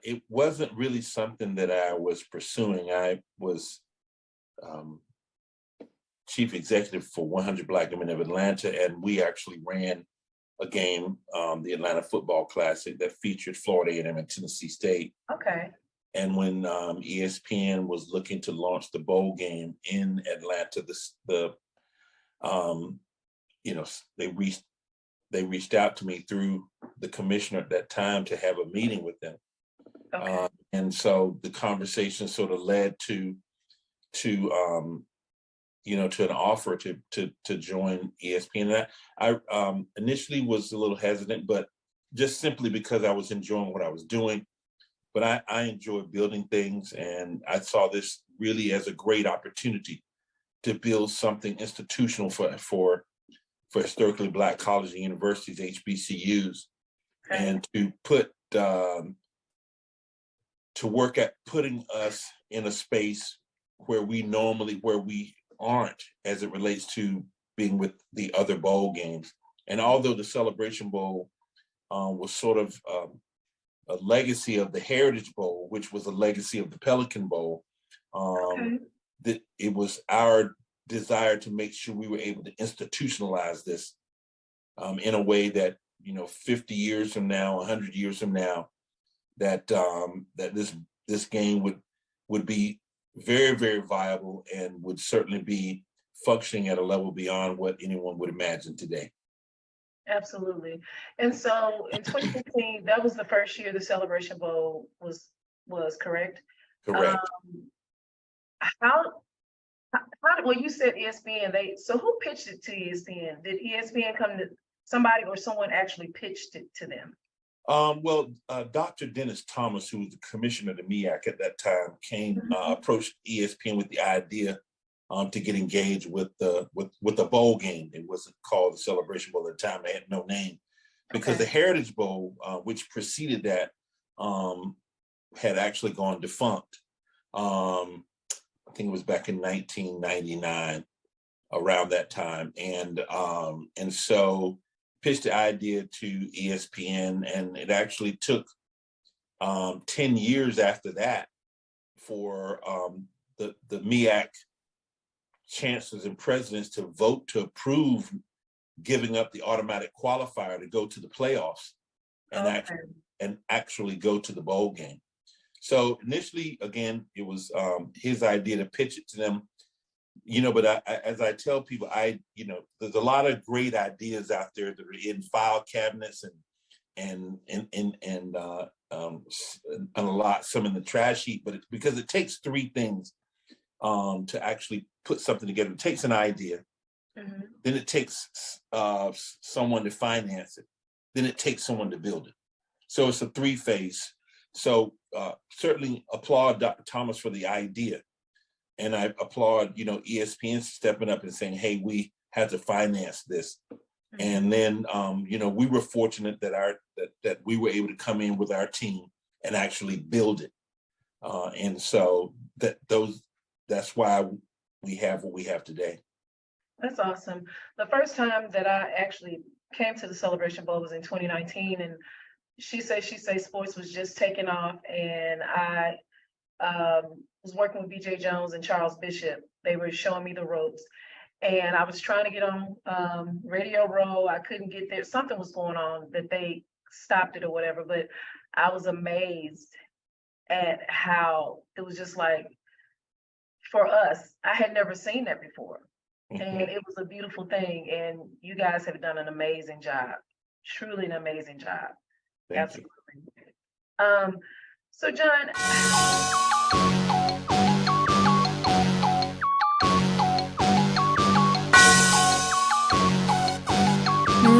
It wasn't really something that I was pursuing. I was chief executive for 100 Black Women of Atlanta, and we actually ran a game, the Atlanta Football Classic, that featured Florida A&M and Tennessee State. Okay. And when ESPN was looking to launch the bowl game in Atlanta, they reached out to me through the commissioner at that time to have a meeting with them. Okay. And so the conversation sort of led to an offer to join ESPN. And I initially was a little hesitant, but just simply because I was enjoying what I was doing. But I enjoyed building things, and I saw this really as a great opportunity to build something institutional for historically Black colleges and universities, HBCUs, Okay. and to work at putting us in a space where we aren't as it relates to being with the other bowl games. And although the Celebration Bowl was sort of a legacy of the Heritage Bowl, which was a legacy of the Pelican Bowl, that it was our desire to make sure we were able to institutionalize this in a way that, 50 years from now, 100 years from now, that this game would be very, very viable and would certainly be functioning at a level beyond what anyone would imagine today. Absolutely. And so in 2015, that was the first year the Celebration Bowl was correct? Correct. Well, you said ESPN, so who pitched it to ESPN? Did ESPN come to somebody, or someone actually pitched it to them? Dr. Dennis Thomas, who was the commissioner of the MEAC at that time, approached ESPN with the idea to get engaged with the bowl game. It wasn't called the Celebration Bowl at the time; it had no name, because the Heritage Bowl, which preceded that, had actually gone defunct. I think it was back in 1999, around that time, and so pitched the idea to ESPN, and it actually took 10 years after that for the MEAC chancellors and presidents to vote to approve giving up the automatic qualifier to go to the playoffs and actually go to the bowl game. So initially, again, it was his idea to pitch it to them, but as I tell people, there's a lot of great ideas out there that are in file cabinets and some in the trash heap, but it's because it takes three things to actually put something together. It takes an idea, then it takes someone to finance it, then it takes someone to build it. So it's a three-phase. So certainly applaud Dr. Thomas for the idea. And I applaud, ESPN stepping up and saying, hey, we had to finance this. And then, we were fortunate that we were able to come in with our team and actually build it. And so that's why we have what we have today. That's awesome. The first time that I actually came to the Celebration Bowl was in 2019, and she say sports was just taking off, and I was working with BJ Jones and Charles Bishop. They were showing me the ropes, and I was trying to get on Radio Row. I couldn't get there. Something was going on that they stopped it or whatever, but I was amazed at how it was just like, for us, I had never seen that before. And it was a beautiful thing. And you guys have done an amazing job, truly an amazing job. Thank you. Absolutely. So John.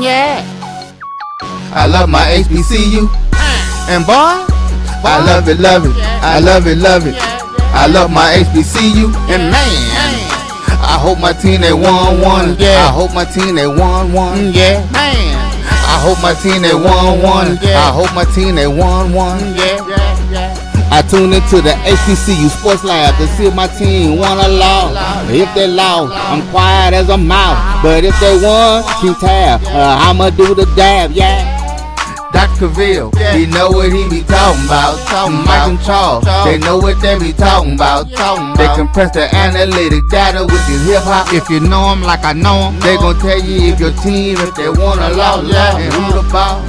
Yeah. I love my HBCU. And boy, I love it, love it. I love it, love it. I love my HBCU. And man, I hope my team they won. Yeah. I hope my team they won. Yeah. Man, I hope my team they won. I hope my team they won. Yeah. I tune into the HBCU Sports Lab to see if my team won or lost. If they lost, I'm quiet as a mouse. But if they won, keep tab. I'ma do the dab, yeah. Dr. Cavil, he know what he be talking about. Mike and Charles, they know what they be talking about. They compress the analytic data with this hip hop. If you know them like I know them, they gon' tell you if your team, if they wanna lose, and who the ball.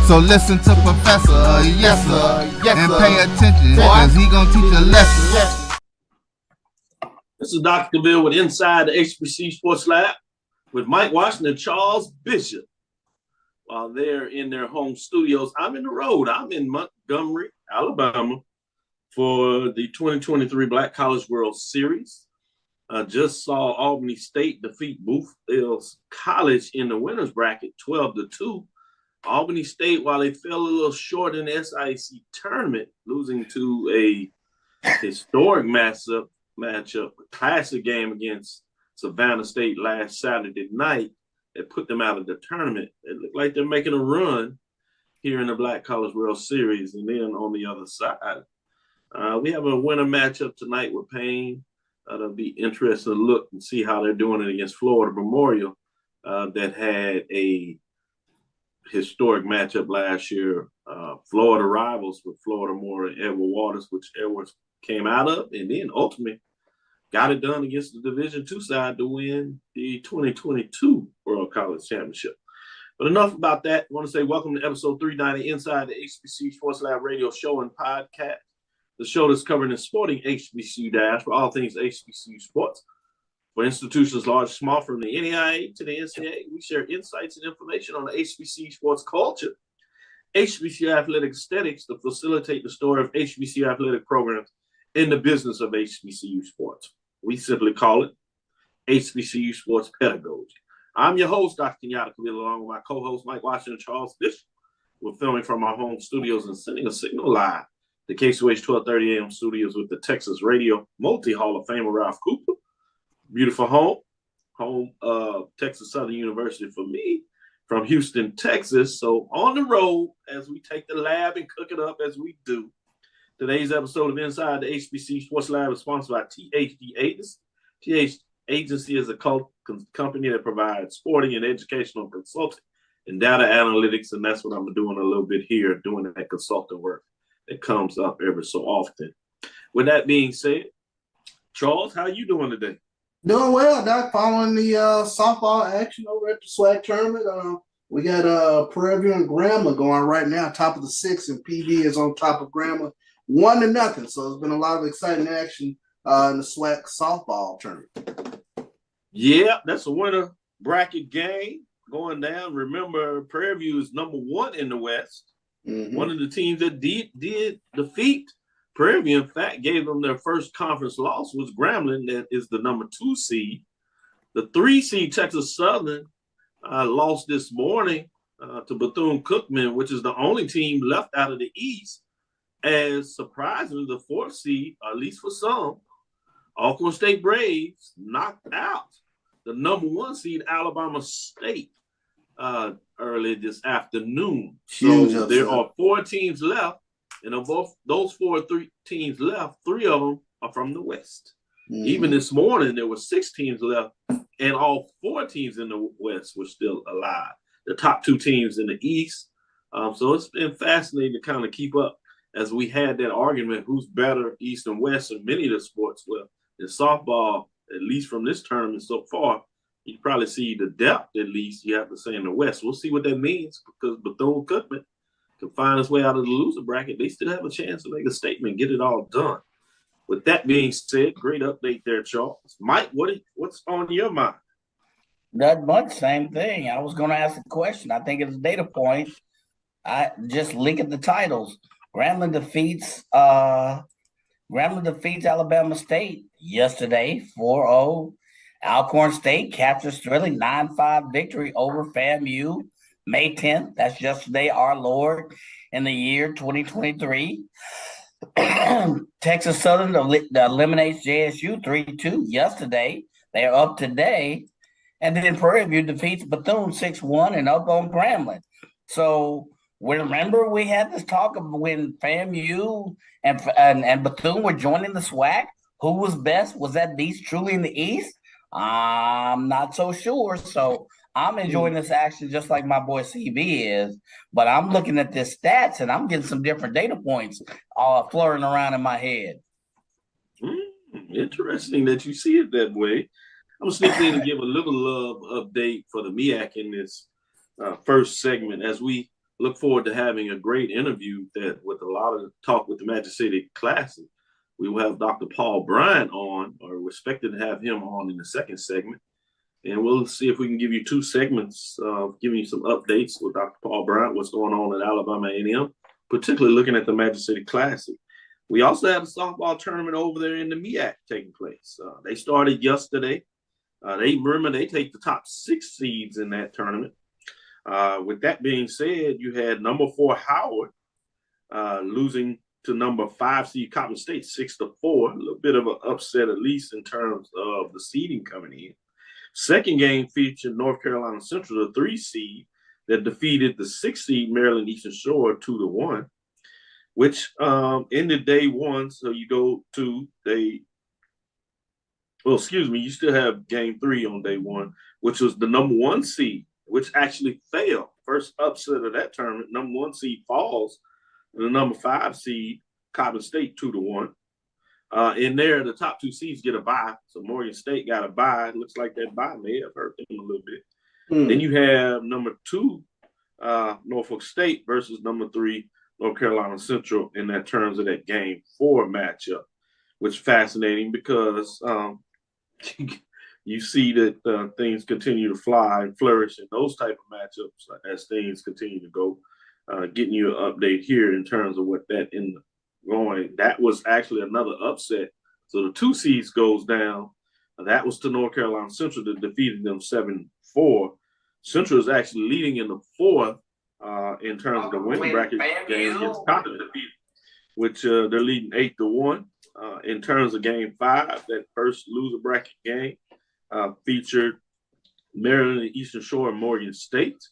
So listen to Professor, yes sir, and pay attention, cause he gon' teach a lesson. This is Dr. Cavil with Inside the HBCU Sports Lab with Mike Washington and Charles Bishop. While they're in their home studios, I'm in the road. I'm in Montgomery, Alabama for the 2023 Black College World Series. I just saw Albany State defeat Booth Hills College in the winners bracket 12-2. Albany State, while they fell a little short in the SIC tournament, losing to a historic matchup, a classic game against Savannah State last Saturday night that put them out of the tournament. It looked like they're making a run here in the Black College World Series. And then on the other side, we have a winner matchup tonight with Payne. It'll be interesting to look and see how they're doing it against Florida Memorial that had a historic matchup last year. Florida rivals with Florida Moore and Edward Waters, which Edwards came out of, and then ultimately got it done against the Division II side to win the 2022 World College Championship. But enough about that. I want to say welcome to episode 390 Inside the HBCU Sports Lab radio show and podcast. The show that's covering the sporting HBCU dash for all things HBCU sports. For institutions large and small, from the NAIA to the NCAA, we share insights and information on the HBCU sports culture, HBCU athletic aesthetics to facilitate the story of HBCU athletic programs in the business of HBCU sports. We simply call it HBCU sports pedagogy. I'm your host, Dr. Kenyatta, along with my co-host, Mike Washington and Charles Bishop. We're filming from our home studios and sending a signal live to KCOH 1230 AM studios with the Texas Radio multi-Hall of Famer Ralph Cooper. Beautiful home of Texas Southern University for me, from Houston, Texas. So on the road, as we take the lab and cook it up as we do. Today's episode of Inside the HBCU Sports Lab is sponsored by THD Agency. THD Agency is a company that provides sporting and educational consulting and data analytics, and that's what I'm doing a little bit here, doing that consulting work that comes up every so often. With that being said, Charles, how are you doing today? Doing well, Doc. Following the softball action over at the SWAC tournament. We got Prairie View and Grambling going right now, top of the sixth, and PV is on top of Grambling 1-0. So it's been a lot of exciting action in the SWAC softball tournament. Yeah, that's a winter bracket game going down. Remember, Prairie View is number one in the West. Mm-hmm. One of the teams that did defeat Prairie View, in fact, gave them their first conference loss, was Grambling, that is the number 2 seed. The 3 seed, Texas Southern, lost this morning to Bethune-Cookman, which is the only team left out of the East. As surprisingly, the 4th seed, at least for some, Alcorn State Braves knocked out the number 1 seed, Alabama State, early this afternoon. So there are 4 teams left. And of both those 3 teams left, 3 of them are from the West. Mm-hmm. Even this morning, there were 6 teams left, and all 4 teams in the West were still alive. The top 2 teams in the East. So it's been fascinating to kind of keep up as we had that argument, who's better, East and West, in many of the sports. Well, in softball, at least from this tournament so far, you probably see the depth, at least, you have to say, in the West. We'll see what that means, because Bethune-Cookman can find its way out of the loser bracket. They still have a chance to make a statement, get it all done. With that being said, great update there, Charles. Mike, what's on your mind? Not much, same thing. I was going to ask a question. I think it's a data point. I just look at the titles. Grambling defeats Alabama State yesterday, 4-0. Alcorn State captures thrilling 9-5 victory over FAMU. May 10th, that's yesterday, our Lord, in the year 2023. Texas Southern eliminates JSU 3-2 yesterday. They're up today. And then Prairie View defeats Bethune 6-1 and up on Grambling. So remember we had this talk of when FAMU and Bethune were joining the SWAC. Who was best? Was that Beast truly in the East? I'm not so sure. So I'm enjoying this action just like my boy CB is, but I'm looking at this stats and I'm getting some different data points flirting around in my head. Interesting that you see it that way. I'm going to slip in and give a little love update for the MEAC in this first segment as we look forward to having a great interview with a lot of talk with the Magic City Classic. We will have Dr. Paul Bryant on, or we're expected to have him on in the second segment. And we'll see if we can give you two segments, giving you some updates with Dr. Paul Bryant, what's going on at Alabama A&M, particularly looking at the Magic City Classic. We also have a softball tournament over there in the MEAC taking place. They started yesterday. They take the top 6 seeds in that tournament. With that being said, you had number 4 Howard losing to number 5 seed Coppin State 6-4. A little bit of an upset, at least in terms of the seeding coming in. Second game featured North Carolina Central, the 3 seed that defeated the 6 seed Maryland Eastern Shore 2-1, which ended day 1. So you go to you still have game 3 on day 1, which was the number 1 seed, which actually failed. First upset of that tournament, number 1 seed falls to the number 5 seed Coppin State 2-1. In there, the top 2 seeds get a bye. So Morgan State got a bye. It looks like that bye may have hurt them a little bit. Then you have number 2, Norfolk State versus number 3, North Carolina Central in that terms of that game 4 matchup, which is fascinating because you see that things continue to fly and flourish in those type of matchups as things continue to go. Getting you an update here in terms of what that ended up going. That was actually another upset. So the 2 seeds goes down. That was to North Carolina Central that defeated them 7-4. Central is actually leading in the 4th in terms of the winning bracket game against Coppin, which they're leading 8-1. In terms of game 5, that first loser bracket game featured Maryland and Eastern Shore and Morgan State.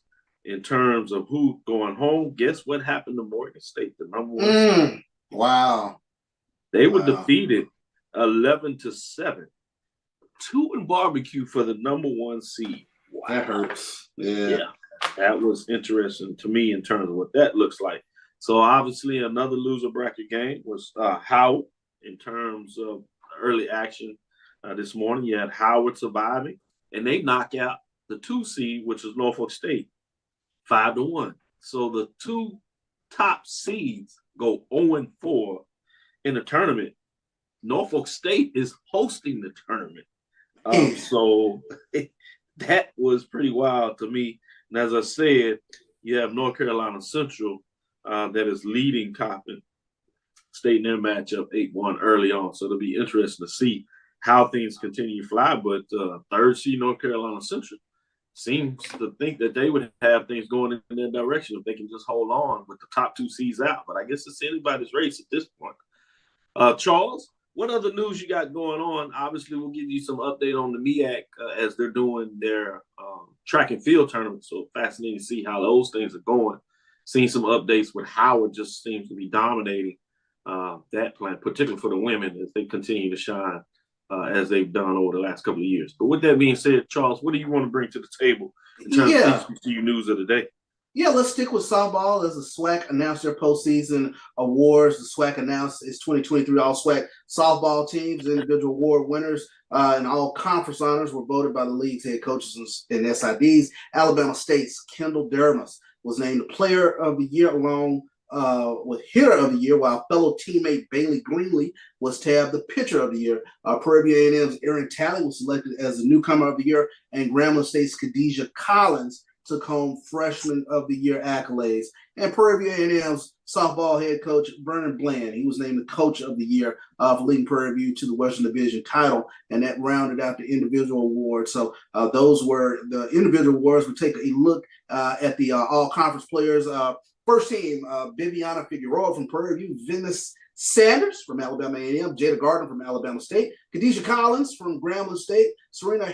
In terms of who going home, guess what happened to Morgan State, the number 1 seed? Wow. They were defeated 11-7. 2 in barbecue for the number 1 seed. Wow. That hurts. Yeah. That was interesting to me in terms of what that looks like. So obviously another loser bracket game was Howard in terms of early action this morning. You had Howard surviving, and they knock out the 2 seed, which is Norfolk State, 5-1. So the 2 top seeds go 0-4 in the tournament. Norfolk State is hosting the tournament. So that was pretty wild to me. And as I said, you have North Carolina Central that is leading Coppin State in their matchup 8-1 early on. So it'll be interesting to see how things continue to fly. But 3rd seed North Carolina Central seems to think that they would have things going in their direction if they can just hold on with the top 2 seeds out. But I guess it's anybody's race at this point. Charles, what other news you got going on? Obviously, we'll give you some update on the MEAC as they're doing their track and field tournament. So fascinating to see how those things are going. Seeing some updates with Howard just seems to be dominating that plan, particularly for the women as they continue to shine as they've done over the last couple of years. But with that being said, Charles, what do you want to bring to the table in terms of HBCU news of the day? Yeah, let's stick with softball as the SWAC announced their postseason awards. The SWAC announced its 2023 all SWAC softball teams. Individual award winners and all conference honors were voted by the league's head coaches and SIDs. Alabama State's Kendall Dermus was named the Player of the Year along with Hitter of the Year, while fellow teammate Bailey Greenlee was tabbed the Pitcher of the Year. Prairie View A&M's Aaron Talley was selected as the Newcomer of the Year, and Grambling State's Khadijah Collins took home Freshman of the Year accolades. And Prairie View A&M's softball head coach Vernon Bland, he was named the Coach of the Year for leading Prairie View to the Western Division title, and that rounded out the individual awards. So those were the individual awards. We'll take a look at the all-conference players. First team, Viviana Figueroa from Prairie View, Venice Sanders from Alabama A&M, Jada Gardner from Alabama State, Khadijah Collins from Grambling State, Serena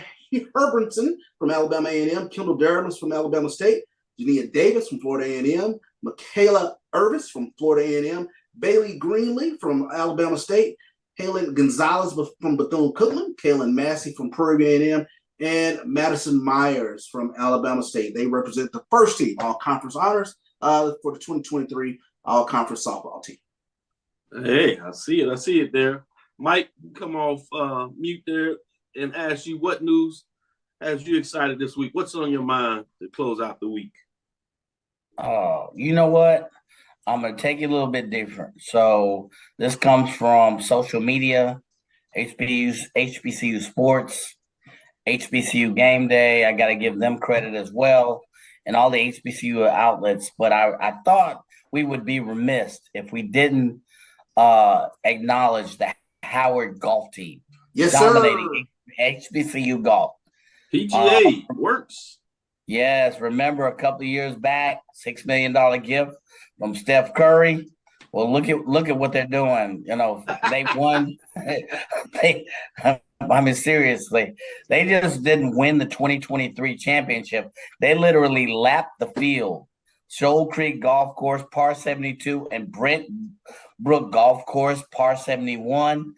Herbertson from Alabama A&M, Kendall Dermus from Alabama State, Jania Davis from Florida A&M, Michaela Irvis from Florida A&M, Bailey Greenlee from Alabama State, Halen Gonzalez from Bethune-Cookman, Kaylin Massey from Prairie View A&M, and Madison Myers from Alabama State. They represent the first team, all conference honors, for the 2023 all conference softball team. Hey, I see it there. Mike, come off mute there and ask you, what news has you excited this week? What's on your mind to close out the week? You know what? I'm going to take it a little bit different. So this comes from social media, HBCU Sports, HBCU Game Day. I got to give them credit as well, and all the HBCU outlets. But I thought we would be remiss if we didn't acknowledge the Howard golf team. Yes, dominating HBCU golf. PGA works. Yes, remember a couple of years back, $6 million gift from Steph Curry. Well, look at what they're doing. You know, they won. I mean, seriously, they just didn't win the 2023 championship. They literally lapped the field. Shoal Creek Golf Course, par 72, and Brent Brook Golf Course, par 71.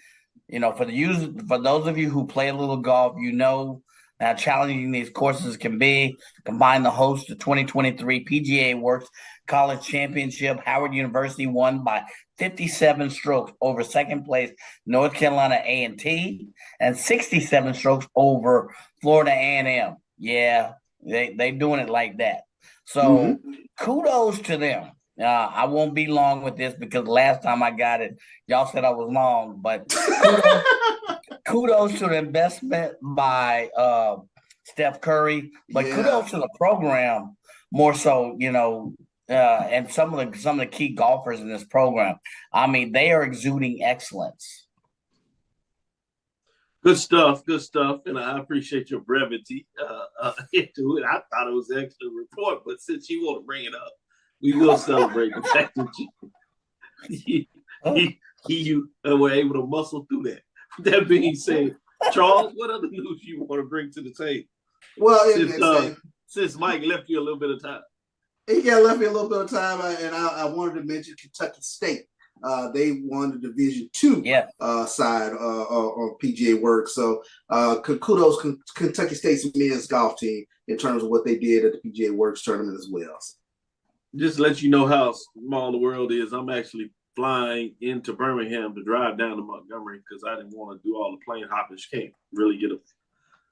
You know, for those of you who play a little golf, you know how challenging these courses can be. Combine the host of 2023 PGA Works College Championship. Howard University won by 57 strokes over second place North Carolina A&T and 67 strokes over Florida A&M. Yeah, they doing it like that. So kudos to them. I won't be long with this because last time I got it, y'all said I was long, but kudos to the investment by Steph Curry, but kudos to the program more so, you know, and some of the key golfers in this program. I mean, they are exuding excellence. Good stuff, and I appreciate your brevity into it. I thought it was an excellent report, but since you want to bring it up, we will celebrate the fact that you were able to muscle through that. That being said, Charles, what other news you want to bring to the table? Well, since Mike left you a little bit of time. Left me a little bit of time, and I wanted to mention Kentucky State. They won the Division II side of PGA Works. So kudos Kentucky State's men's golf team in terms of what they did at the PGA Works tournament as well. Just to let you know how small the world is, I'm actually flying into Birmingham to drive down to Montgomery because I didn't want to do all the plane hopping. You can't really get a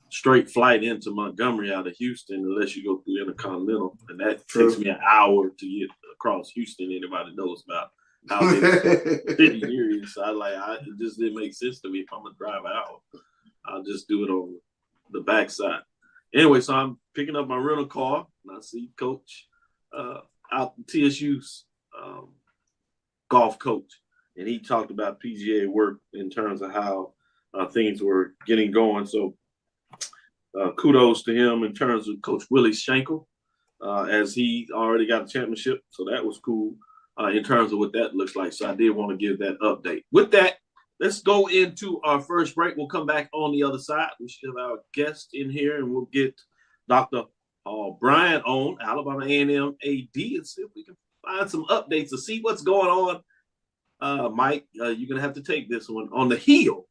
straight flight into Montgomery out of Houston unless you go through Intercontinental, and that takes me an hour to get across Houston. Anybody knows about how big the city here is. So it just didn't make sense to me. If I'm gonna drive out, I'll just do it on the backside. Anyway, so I'm picking up my rental car, and I see Coach out TSU's golf coach, and he talked about PGA work in terms of how things were getting going. So kudos to him in terms of Coach Willie Schenkel, as he already got a championship. So that was cool in terms of what that looks like. So I did want to give that update. With that, let's go into our first break. We'll come back on the other side. We should have our guest in here, and we'll get Dr. Brian on, Alabama A&M AD, and see if we can find some updates to see what's going on. Mike, you're going to have to take this one on the heel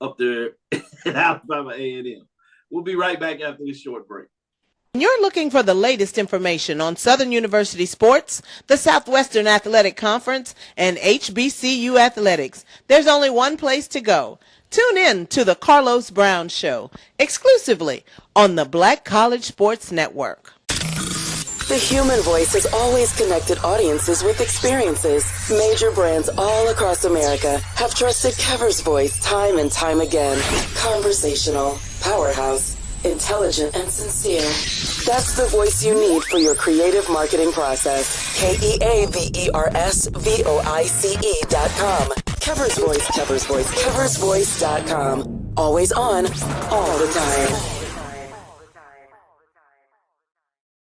up there at Alabama A&M. We'll be right back after this short break. You're looking for the latest information on Southern University sports, the Southwestern Athletic Conference, and HBCU athletics. There's only one place to go. Tune in to the Carlos Brown Show, exclusively on the Black College Sports Network. The human voice has always connected audiences with experiences. Major brands all across America have trusted Kever's voice time and time again. Conversational, powerhouse, intelligent, and sincere. That's the voice you need for your creative marketing process. KEAVERSVOICE.com. Kever's Voice, Kever's Voice, KeversVoice.com. Always on, all the time.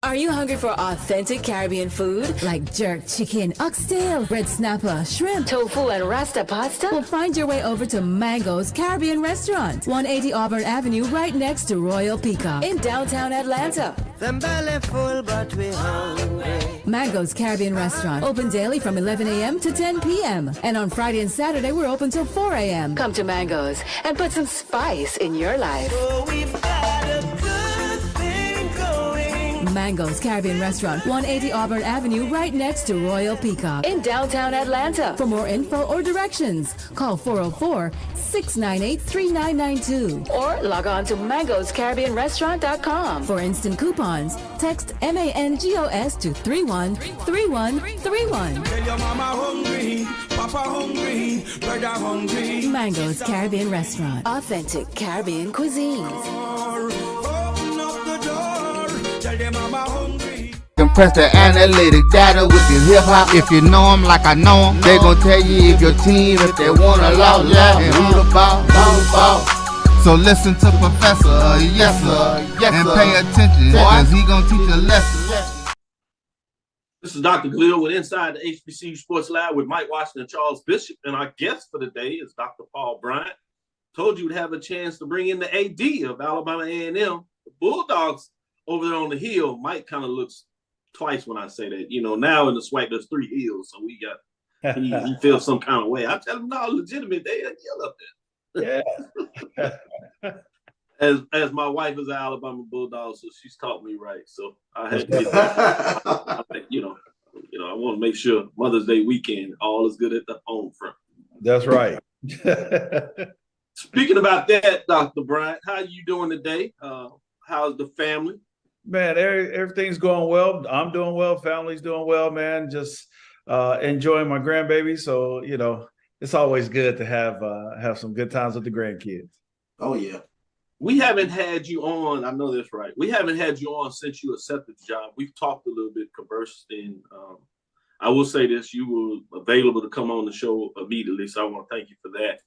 Are you hungry for authentic Caribbean food like jerk chicken, oxtail, red snapper, shrimp, tofu, and rasta pasta? Well, find your way over to Mango's Caribbean Restaurant, 180 Auburn Avenue, right next to Royal Peacock in downtown Atlanta. Them belly full, but we hungry. Mango's Caribbean Restaurant, open daily from 11 a.m. to 10 p.m. And on Friday and Saturday, we're open till 4 a.m. Come to Mango's and put some spice in your life. So we've got a Mango's Caribbean Restaurant, 180 Auburn Avenue, right next to Royal Peacock in downtown Atlanta. For more info or directions, call 404-698-3992 or log on to mangoscaribbeanrestaurant.com. For instant coupons, text MANGOS to 313131. Tell your mama hungry, papa hungry, brother hungry. Mango's Caribbean Restaurant, authentic Caribbean cuisines. Open up the door, tell your mama hungry. Compress the analytic data with your hip hop. If you know them like I know them, they gon' tell you if your team, if they wanna law, and who the ball. So listen to Professor, yes sir, and pay attention, cause he gon' teach a lesson. This is Dr. Cavil with Inside the HBCU Sports Lab with Mike Washington and Charles Bishop. And our guest for the day is Dr. Paul Bryant. Told you to have a chance to bring in the AD of Alabama A&M. The Bulldogs over there on the hill. Mike kind of looks twice when I say that. You know, now in the SWAC, there's 3 hills. So we got, he feels some kind of way. I tell him, no, legitimate. They yell up there. Yeah. As my wife is an Alabama Bulldog, so she's taught me right. So I had to get that. I think, you know, I want to make sure Mother's Day weekend all is good at the home front. That's right. Speaking about that, Dr. Bryant, how are you doing today? How's the family? Man, everything's going well. I'm doing well. Family's doing well, man. Just enjoying my grandbaby. So, you know, it's always good to have some good times with the grandkids. Oh, yeah. We haven't had you on. I know that's right. We haven't had you on since you accepted the job. We've talked a little bit, conversed, and I will say this: you were available to come on the show immediately. So I want to thank you for that.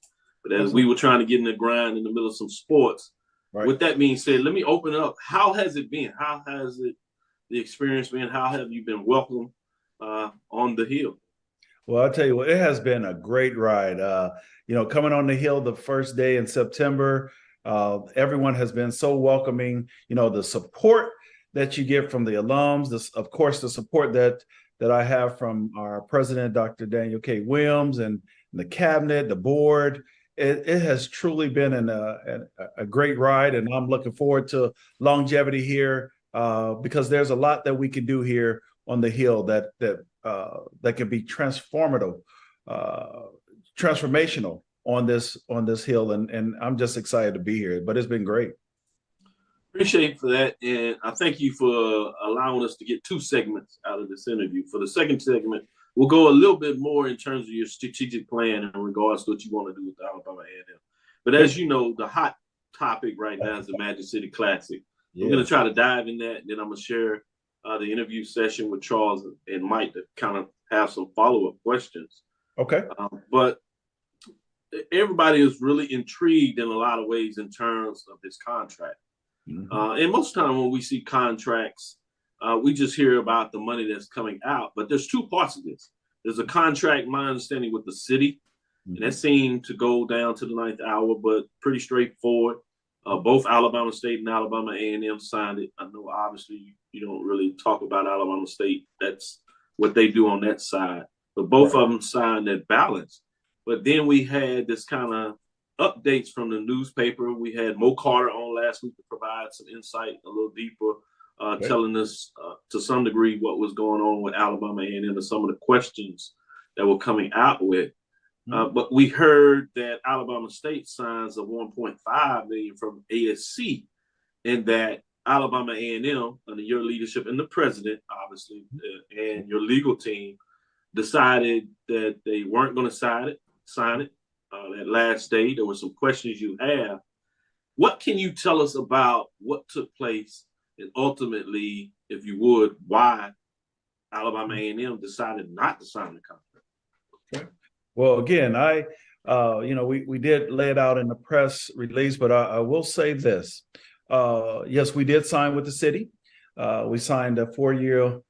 But as we were trying to get in the grind in the middle of some sports, right. With that being said, let me open up. How has it been? How has the experience been? How have you been welcomed on the hill? Well, I'll tell you what, it has been a great ride. You know, coming on the hill the first day in September. Everyone has been so welcoming. You know, the support that you get from the alums, of course, the support that I have from our president, Dr. Daniel K. Williams, and the cabinet, the board. It has truly been a great ride, and I'm looking forward to longevity here because there's a lot that we can do here on the hill that can be transformational on this hill, and I'm just excited to be here. But it's been great. Appreciate for that, and I thank you for allowing us to get 2 segments out of this interview. For the second segment, we'll go a little bit more in terms of your strategic plan in regards to what you want to do with the Alabama A&M. But as you know, the hot topic right now is the Magic City Classic. Yeah. We're going to try to dive in that, and then I'm going to share the interview session with Charles and Mike to kind of have some follow-up questions. Okay. But everybody is really intrigued in a lot of ways in terms of this contract. Mm-hmm. And most of the time when we see contracts, we just hear about the money that's coming out. But there's 2 parts of this. There's a contract, my understanding, with the city, mm-hmm. and that seemed to go down to the 9th hour, but pretty straightforward. Both Alabama State and Alabama A&M signed it. I know obviously you don't really talk about Alabama State. That's what they do on that side. But both of them signed that balance. But then we had this kind of updates from the newspaper. We had Mo Carter on last week to provide some insight a little deeper, telling us to some degree what was going on with Alabama A&M and some of the questions that were coming out with. But we heard that Alabama State signs a $1.5 million from ASC, and that Alabama A&M, under your leadership and the president, obviously, and your legal team, decided that they weren't going to sign it. That last day. There were some questions you have. What can you tell us about what took place, and ultimately, if you would, why Alabama A&M decided not to sign the contract? Okay. Well, again, we did lay it out in the press release, but I will say this. Yes, we did sign with the city. We signed a four-year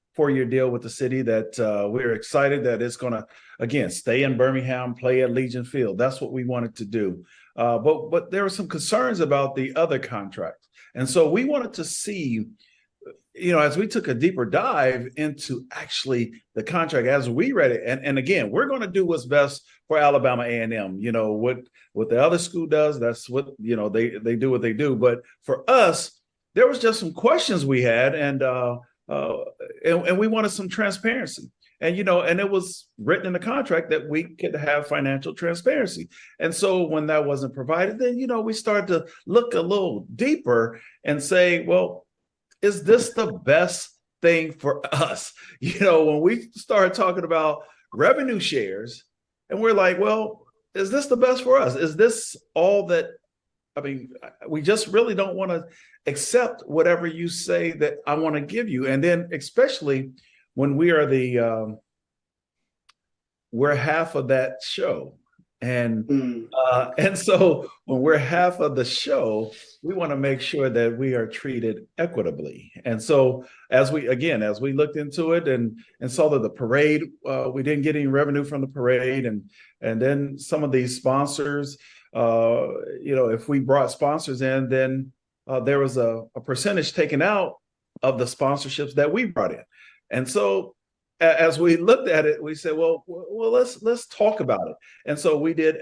deal with the city that we're excited that it's going to, again, stay in Birmingham, play at Legion Field. That's what we wanted to do. But there were some concerns about the other contracts. And so we wanted to see, as we took a deeper dive into actually the contract as we read it. And again, we're going to do what's best for Alabama A&M. What the other school does, that's what, they do what they do. But for us, there was just some questions we had. And and we wanted some transparency. And, and it was written in the contract that we could have financial transparency. And so when that wasn't provided, then, we started to look a little deeper and say, well, is this the best thing for us? When we started talking about revenue shares, and we're like, well, is this the best for us? Is this all that, we just really don't want to accept whatever you say that I want to give you. And then especially when we are we're half of that show. And so when we're half of the show, we want to make sure that we are treated equitably. And so as we looked into it and saw that the parade, we didn't get any revenue from the parade. And then some of these sponsors, if we brought sponsors in, then there was a percentage taken out of the sponsorships that we brought in. And so as we looked at it, we said, well, let's talk about it. And so we did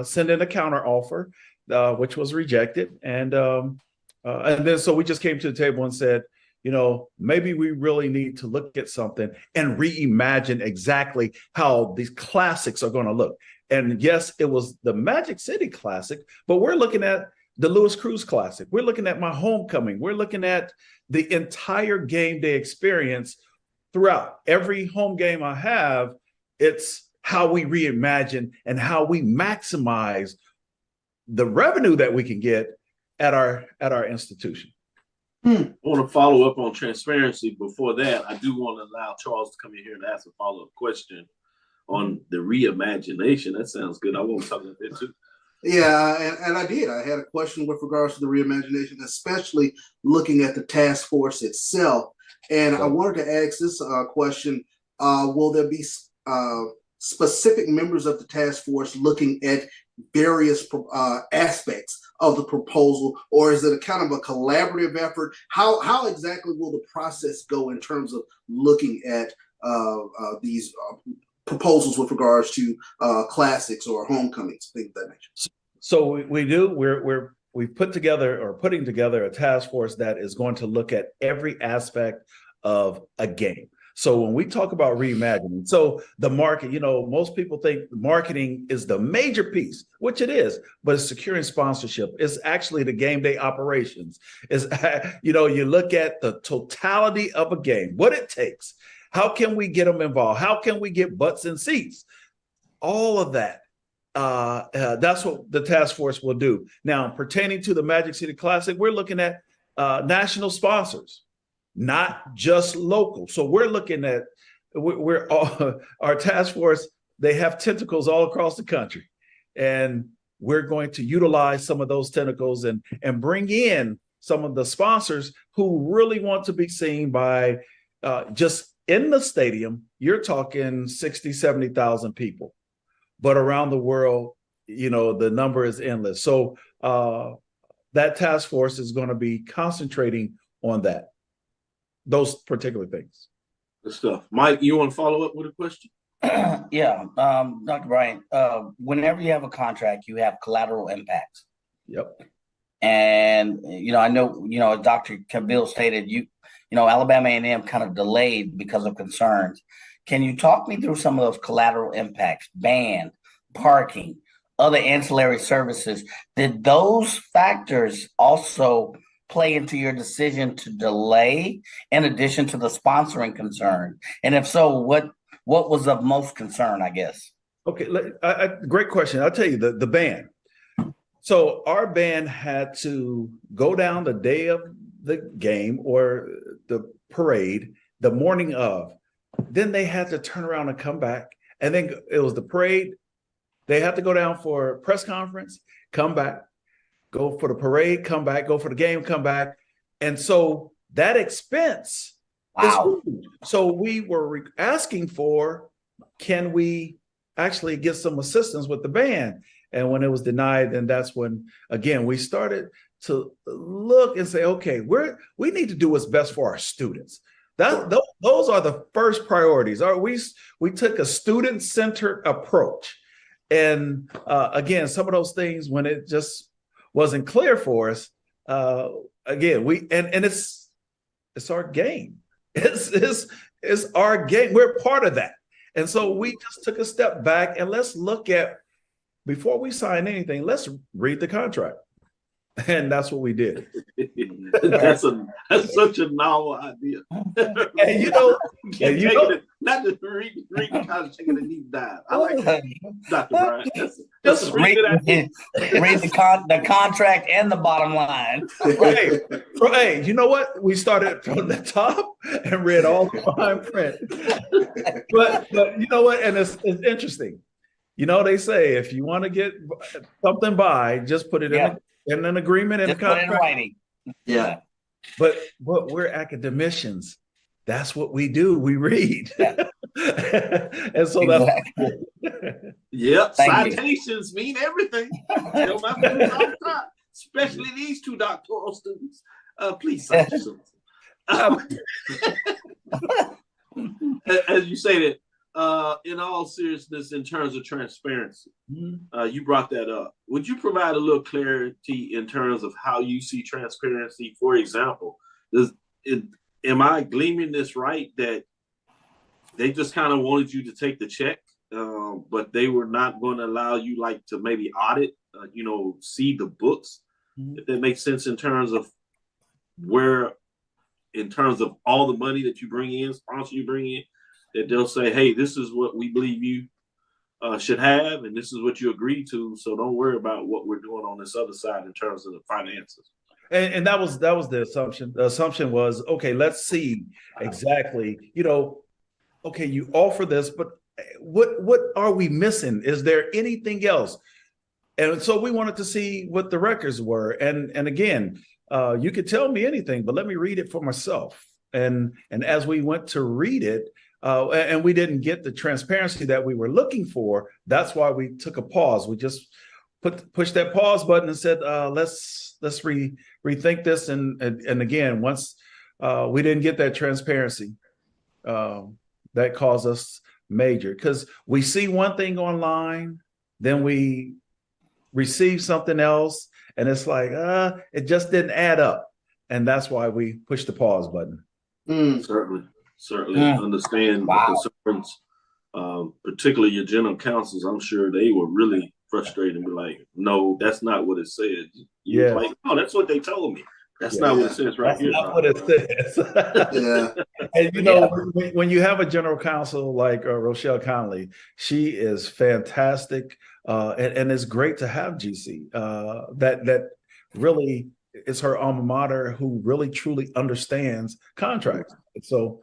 send in a counter offer, which was rejected. And then so we just came to the table and said, maybe we really need to look at something and reimagine exactly how these classics are going to look. And yes, it was the Magic City Classic, but we're looking at the Lewis Cruz Classic. We're looking at my homecoming. We're looking at the entire game day experience throughout every home game I have. It's how we reimagine and how we maximize the revenue that we can get at our institution. I want to follow up on transparency. Before that, I do want to allow Charles to come in here and ask a follow-up question on the reimagination. That sounds good. I want to talk about that too. Yeah, and I did. I had a question with regards to the reimagination, especially looking at the task force itself. And I wanted to ask this question: will there be specific members of the task force looking at various aspects of the proposal, or is it a kind of a collaborative effort? How exactly will the process go in terms of looking at these proposals with regards to classics or homecomings, things of that nature? So we do. We've putting together a task force that is going to look at every aspect of a game. So when we talk about reimagining, so the market, most people think marketing is the major piece, which it is, but it's securing sponsorship. It's actually the game day operations. Is you look at the totality of a game, what it takes. How can we get them involved? How can we get butts in seats? All of that. That's what the task force will do. Now, pertaining to the Magic City Classic, we're looking at national sponsors, not just local. So we're looking at our task force. They have tentacles all across the country, and we're going to utilize some of those tentacles and bring in some of the sponsors who really want to be seen by just in the stadium. You're talking 60, 70,000 people. But around the world, the number is endless. So that task force is going to be concentrating on those particular things. Good stuff. Mike, you want to follow up with a question? Yeah, Dr. Bryant, whenever you have a contract, you have collateral impacts. Yep. And, I know, as Dr. Cavil stated, Alabama A&M kind of delayed because of concerns. Can you talk me through some of those collateral impacts, band, parking, other ancillary services? Did those factors also play into your decision to delay in addition to the sponsoring concern? And if so, what was of most concern, I guess? Okay, great question. I'll tell you, the band. So our band had to go down the day of the game or the parade, the morning of. Then they had to turn around and come back. And then it was the parade. They had to go down for a press conference, come back, go for the parade, come back, go for the game, come back. And so that expense is huge. So we were asking for, can we actually get some assistance with the band? And when it was denied, then that's when, again, we started to look and say, okay, we need to do what's best for our students. Those are the first priorities. We took a student-centered approach. And again, some of those things, when it just wasn't clear for us, again, it's our game. It's our game. We're part of that. And so we just took a step back and let's look at, before we sign anything, let's read the contract. And that's what we did. That's such a novel idea. And you know, not just read the contract, taking a deep dive. I like that, Dr. Brian. Just read the contract and the bottom line. Hey, you know what? We started from the top and read all the fine print. But you know what? And it's interesting. You know, they say if you want to get something by, just put it in an agreement and a contract. Put it in writing. Yeah. But we're academicians. That's what we do. We read. Yeah. And so Exactly. Yep. Thank Citations mean everything. Tell my students all the time, especially these two doctoral students. Please cite yourselves. As you say that, in all seriousness, in terms of transparency, you brought that up. Would you provide a little clarity in terms of how you see transparency? For example, am I gleaming this right that they just kind of wanted you to take the check, but they were not going to allow you to maybe audit, see the books, if that makes sense in terms of all the money that you bring in, sponsor you bring in, that they'll say, hey, this is what we believe you should have, and this is what you agree to. So don't worry about what we're doing on this other side in terms of the finances. And that was the assumption. The assumption was, okay, let's see exactly, okay, you offer this, but what are we missing? Is there anything else? And so we wanted to see what the records were. And again, you could tell me anything, but let me read it for myself. And as we went to read it, and we didn't get the transparency that we were looking for, that's why we took a pause. We just pushed that pause button and said, let's rethink this. And again, once we didn't get that transparency, that caused us major, because we see one thing online, then we receive something else, and it's like, it just didn't add up. And that's why we pushed the pause button. Certainly understand the concerns, particularly your general counsels. I'm sure they were really frustrated and be like, no, that's not what it said. Yeah. Like, oh, that's what they told me. That's not what it says right here. That's not what it says. And when you have a general counsel like Rochelle Connolly, she is fantastic. And it's great to have GC. That really is her alma mater, who really truly understands contracts. So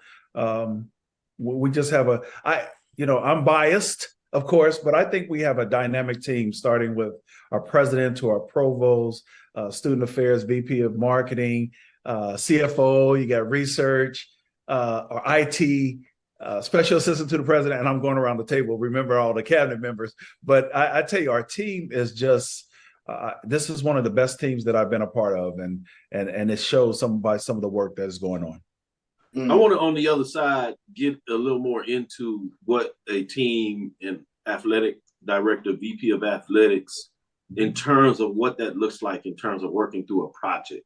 we just have I'm biased, of course, but I think we have a dynamic team, starting with our president to our provost, student affairs, VP of marketing, CFO, you got research, our IT, special assistant to the president, and I'm going around the table, remember all the cabinet members. But I tell you, our team is just, this is one of the best teams that I've been a part of, and it shows by some of the work that is going on. I want to, on the other side, get a little more into what a team and athletic director, VP of athletics, in terms of what that looks like in terms of working through a project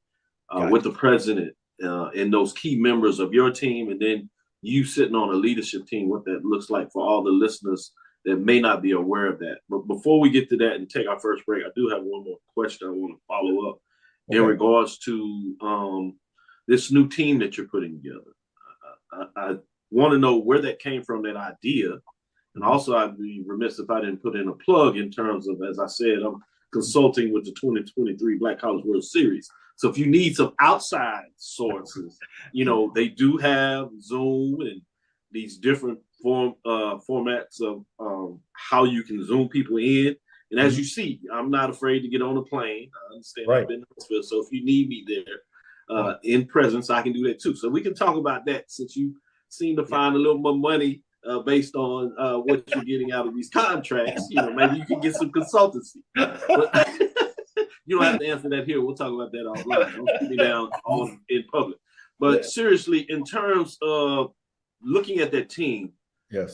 with the president and those key members of your team, and then you sitting on a leadership team, what that looks like for all the listeners that may not be aware of that. But before we get to that and take our first break, I do have one more question I want to follow up in regards to this new team that you're putting together. I want to know where that came from, that idea. And also, I'd be remiss if I didn't put in a plug in terms of, as I said, I'm consulting with the 2023 Black College World Series. So if you need some outside sources, they do have Zoom and these different formats of how you can Zoom people in. And as you see, I'm not afraid to get on a plane. I understand I've been in Huntsville, so if you need me there in presence, I can do that too. So we can talk about that, since you seem to find a little more money based on what you're getting out of these contracts. Maybe you can get some consultancy. But you don't have to answer that here. We'll talk about that offline. Don't put me down in public. But seriously, in terms of looking at that team,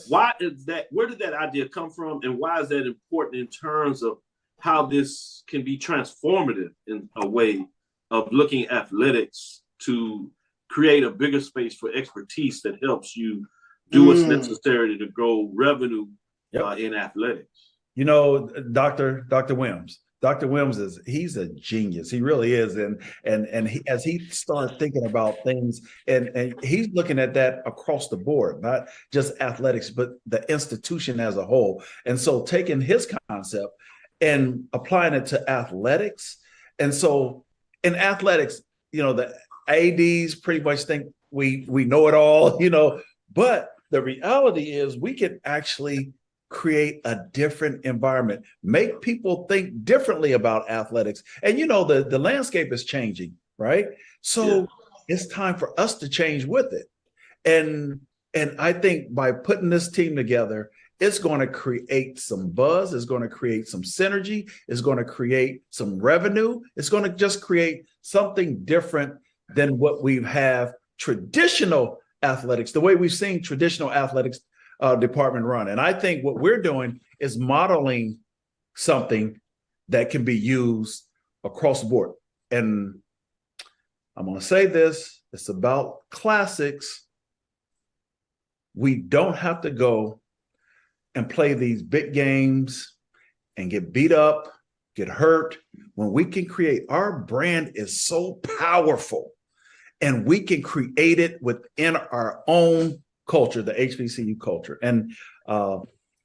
why is that? Where did that idea come from, and why is that important in terms of how this can be transformative in a way of looking at athletics to create a bigger space for expertise that helps you do what's necessary to grow revenue in athletics. You know, Dr. Wims. Dr. Wims he's a genius. He really is. And he, as he started thinking about things, and he's looking at that across the board, not just athletics, but the institution as a whole. And so taking his concept and applying it to athletics. And so in athletics, you know, the ADs pretty much think we know it all, you know, but the reality is we can actually create a different environment, make people think differently about athletics. And, you know, the landscape is changing, right? So it's time for us to change with it. And I think by putting this team together, it's going to create some buzz. It's going to create some synergy. It's going to create some revenue. It's going to just create something different than what we have traditional athletics, the way we've seen traditional athletics department run. And I think what we're doing is modeling something that can be used across the board. And I'm going to say this, it's about classics. We don't have to go and play these big games and get beat up, get hurt, when we can create, our brand is so powerful and we can create it within our own culture, the HBCU culture. And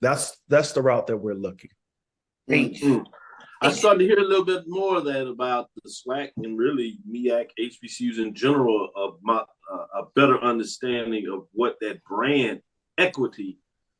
that's the route that we're looking. I started to hear a little bit more of that about the SWAC and really MEAC HBCUs in general, of a better understanding of what that brand equity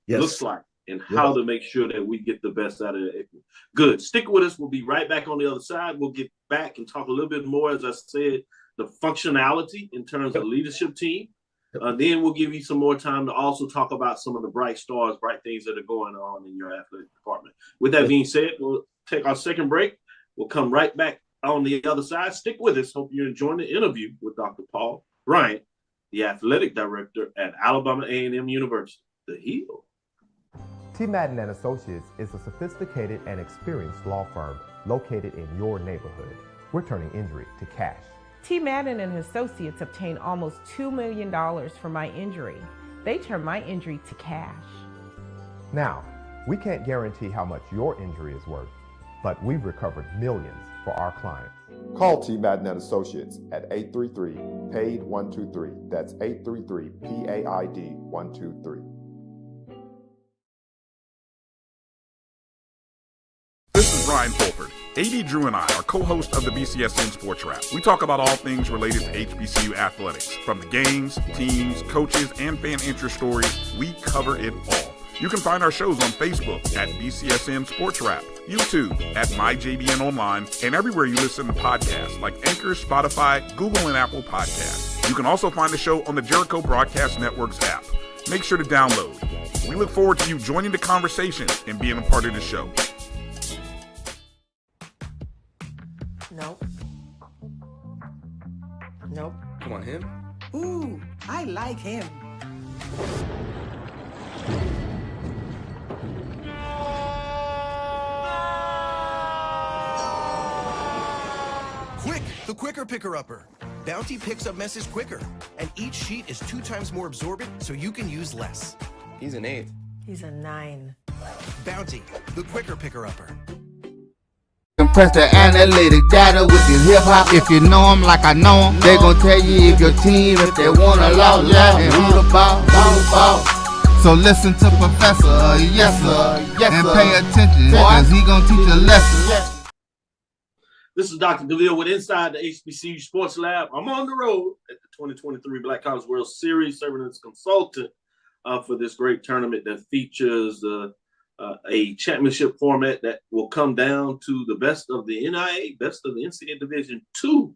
looks like and how to make sure that we get the best out of it. Good. Stick with us. We'll be right back on the other side. We'll get back and talk a little bit more, as I said, the functionality in terms of leadership team. Then we'll give you some more time to also talk about some of the bright stars, bright things that are going on in your athletic department. With that being said, we'll take our second break. We'll come right back on the other side. Stick with us. Hope you're enjoying the interview with Dr. Paul Bryant, the athletic director at Alabama A&M University, the Hill. T. Madden and Associates is a sophisticated and experienced law firm located in your neighborhood. We're turning injury to cash. T. Madden and Associates obtained almost $2 million for my injury. They turned my injury to cash. Now, we can't guarantee how much your injury is worth, but we've recovered millions for our clients. Call T. Madden and Associates at 833-PAID-123. That's 833-PAID-123. This is Brian Fulford. AD Drew and I are co-hosts of the BCSN Sports Wrap. We talk about all things related to HBCU athletics. From the games, teams, coaches, and fan interest stories, we cover it all. You can find our shows on Facebook at BCSN Sports Wrap, YouTube at MyJBN Online, and everywhere you listen to podcasts like Anchor, Spotify, Google, and Apple Podcasts. You can also find the show on the Jericho Broadcast Network's app. Make sure to download. We look forward to you joining the conversation and being a part of the show. Nope. Come on, him? Ooh, I like him. Quick, the quicker picker-upper. Bounty picks up messes quicker, and each sheet is 2 times more absorbent, so you can use less. He's an 8. He's a 9. Bounty, the quicker picker-upper. Compress the analytic data with your hip hop. If you know them like I know them, they gon' tell you if your team, if they want to law, and who the ball. So listen to Professor, yes sir, and pay attention, cause he gon' teach a lesson. This is Dr. Cavil with Inside the HBCU Sports Lab. I'm on the road at the 2023 Black College World Series, serving as a consultant for this great tournament that features a championship format that will come down to the best of the NIA, best of the NCAA Division II.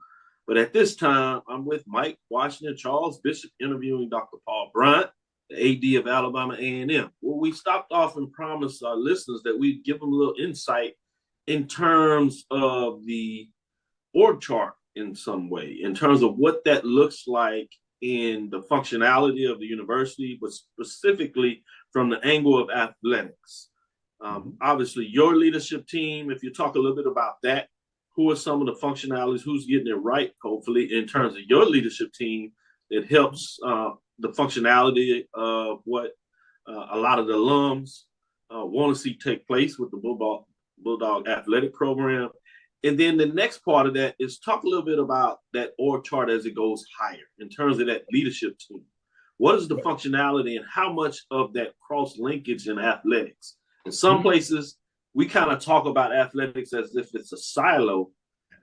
But at this time, I'm with Mike Washington, Charles Bishop, interviewing Dr. Paul Bryant, the AD of Alabama A&M. Well, we stopped off and promised our listeners that we'd give them a little insight in terms of the org chart in some way, in terms of what that looks like in the functionality of the university, but specifically from the angle of athletics. Obviously, your leadership team, if you talk a little bit about that, who are some of the functionalities, who's getting it right, hopefully, in terms of your leadership team, It helps the functionality of what a lot of the alums want to see take place with the Bulldog athletic program. And then the next part of that is talk a little bit about that org chart as it goes higher in terms of that leadership team. What is the functionality and how much of that cross linkage in athletics? In some places, we kind of talk about athletics as if it's a silo,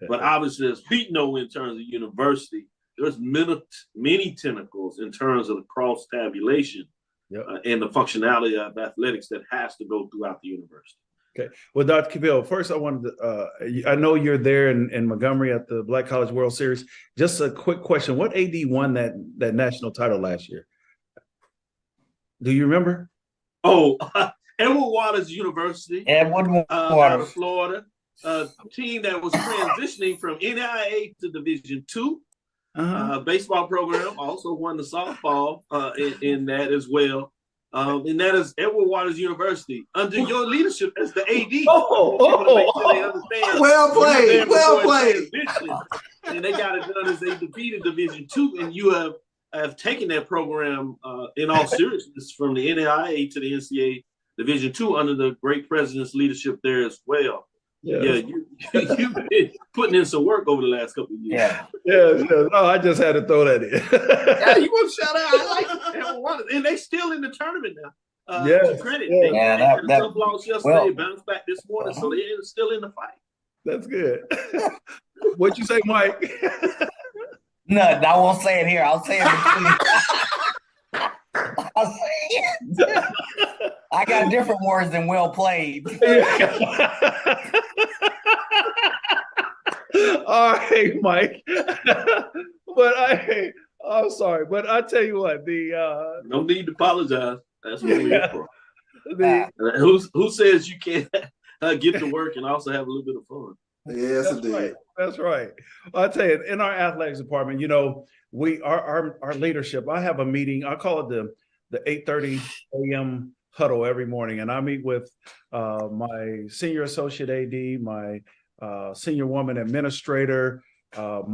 but obviously, as we know in terms of university, there's many tentacles in terms of the cross tabulation and the functionality of athletics that has to go throughout the university. Okay. Well, Dr. Cavil, first I wanted to, I know you're there in Montgomery at the Black College World Series. Just a quick question. What AD won that national title last year? Do you remember? Oh, Edward Waters University. Edward out Waters. of Florida. A team that was transitioning from NAIA to Division II. Baseball program also won the softball in that as well. And that is Edward Waters University under your leadership as the AD. They understand. Well played. Well played. And they got it done as they defeated Division II, and you have taken that program in all seriousness from the NAIA to the NCAA Division II under the great president's leadership there as well. Yeah, you've been putting in some work over the last couple of years. Yeah. No, I just had to throw that in. Yeah, you want to shout out? I like it. And they still in the tournament now. To credit. They had a tough loss yesterday, bounced back this morning, so they're still in the fight. That's good. What'd you say, Mike? Nothing. I won't say it here. I'll say it between. I'll say it. I got different words than well played. All right, Mike. But I'm sorry, but I tell you what, no need to apologize. That's what we're here for. Who says you can't get to work and also have a little bit of fun? Yes, indeed. Right. That's right. I'll tell you, in our athletics department, we our leadership. I have a meeting. I call it the 8:30 a.m. huddle every morning, and I meet with my senior associate AD, my senior woman administrator, I call it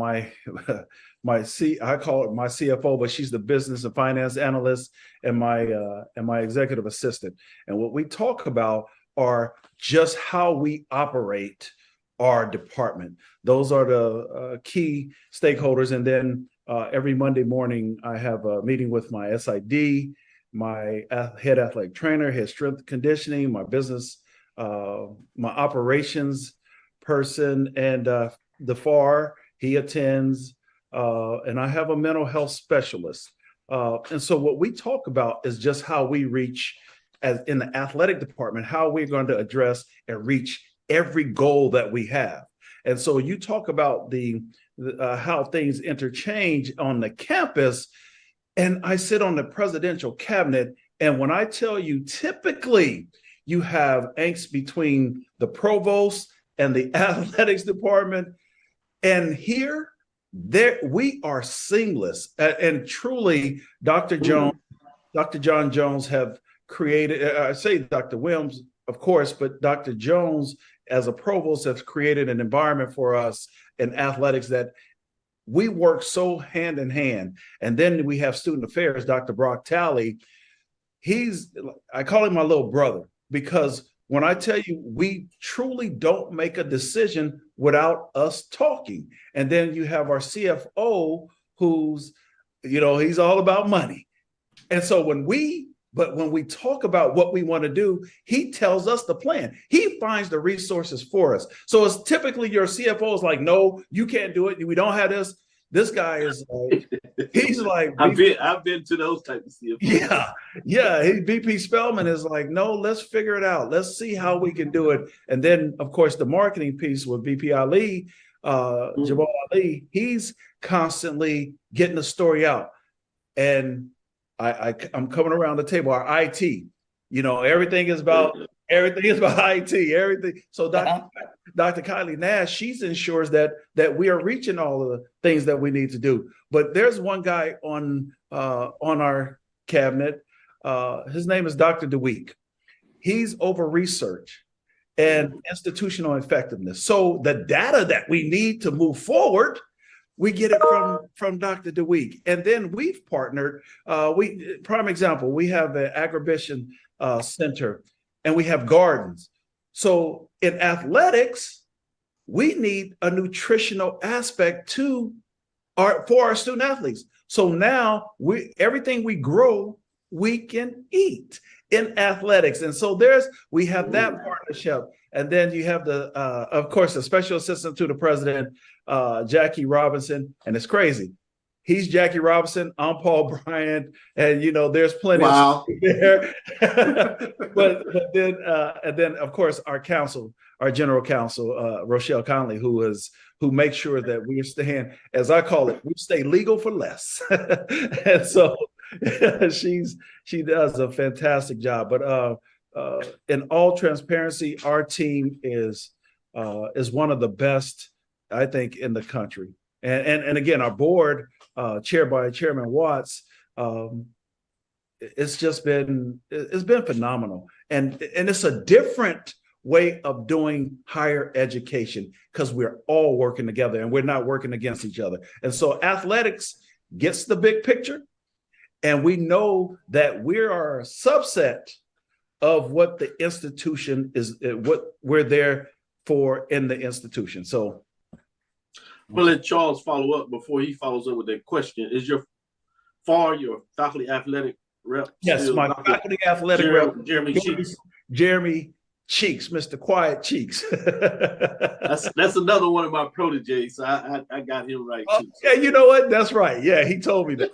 my CFO, but she's the business and finance analyst, and my executive assistant. And what we talk about are just how we operate our department. Those are the key stakeholders. And then every Monday morning, I have a meeting with my SID, my head athletic trainer, head strength conditioning, my business, my operations person, and the FAR, he attends, and I have a mental health specialist. And so what we talk about is just how we reach, as in the athletic department, how we're going to address and reach every goal that we have. And so you talk about the how things interchange on the campus, and I sit on the presidential cabinet, and when I tell you, typically you have angst between the provost and the athletics department, and here we are seamless. And truly, Dr. John Jones have created, I say Dr. Williams, of course, but Dr. Jones as a provost has created an environment for us in athletics that we work so hand in hand. And then we have student affairs, Dr. Brock Talley. I call him my little brother, because when I tell you, we truly don't make a decision without us talking. And then you have our CFO, who's, he's all about money. And so when we talk about what we want to do, he tells us the plan. He finds the resources for us. So it's typically your CFO is like, no, you can't do it. We don't have this. This guy is like, he's like, I've been to those types of CFOs. Yeah. VP Spellman is like, no, let's figure it out. Let's see how we can do it. And then, of course, the marketing piece with VP Ali, Jamal Ali, he's constantly getting the story out. And I'm coming around the table. Our IT, everything is about IT. Everything. So Dr. Kylie Nash, she ensures that we are reaching all of the things that we need to do. But there's one guy on our cabinet. His name is Dr. DeWeek. He's over research and institutional effectiveness. So the data that we need to move forward, we get it from Dr. DeWeek. And then we've partnered. Prime example, we have the Agribition Center, and we have gardens. So in athletics, we need a nutritional aspect for our student athletes. So now everything we grow, we can eat in athletics. And so we have that partnership. And then you have of course, the special assistant to the president, Jackie Robinson. And it's crazy. He's Jackie Robinson, I'm Paul Bryant, and there's plenty of there. but then and then of course our general counsel, Rochelle Conley, who makes sure that we stay, as I call it, we stay legal for less. And so she does a fantastic job. But in all transparency, our team is one of the best, I think, in the country. And again, our board, chaired by Chairman Watts, it's been phenomenal. And it's a different way of doing higher education because we're all working together and we're not working against each other. And so athletics gets the big picture, and we know that we are a subset of what the institution is, what we're there for in the institution. So we'll let Charles follow up before he follows up with that question. Is your faculty athletic rep? Yes, my faculty athletic rep, Jeremy Cheeks. Jeremy Cheeks, Mr. Quiet Cheeks. that's another one of my proteges. So I got him right too. So. Yeah, you know what? That's right. Yeah, he told me that.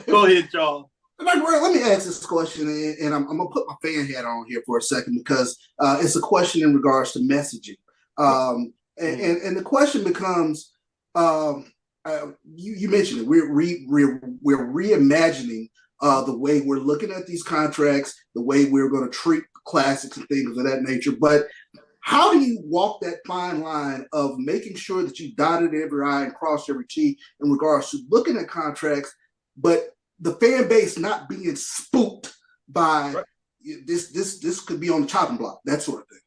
Go ahead, Charles. Let me ask this question, and I'm gonna put my fan hat on here for a second because it's a question in regards to messaging. And the question becomes, you mentioned it. We're reimagining the way we're looking at these contracts, the way we're going to treat classics and things of that nature. But how do you walk that fine line of making sure that you dotted every I and crossed every T in regards to looking at contracts, but the fan base not being spooked by this could be on the chopping block, that sort of thing?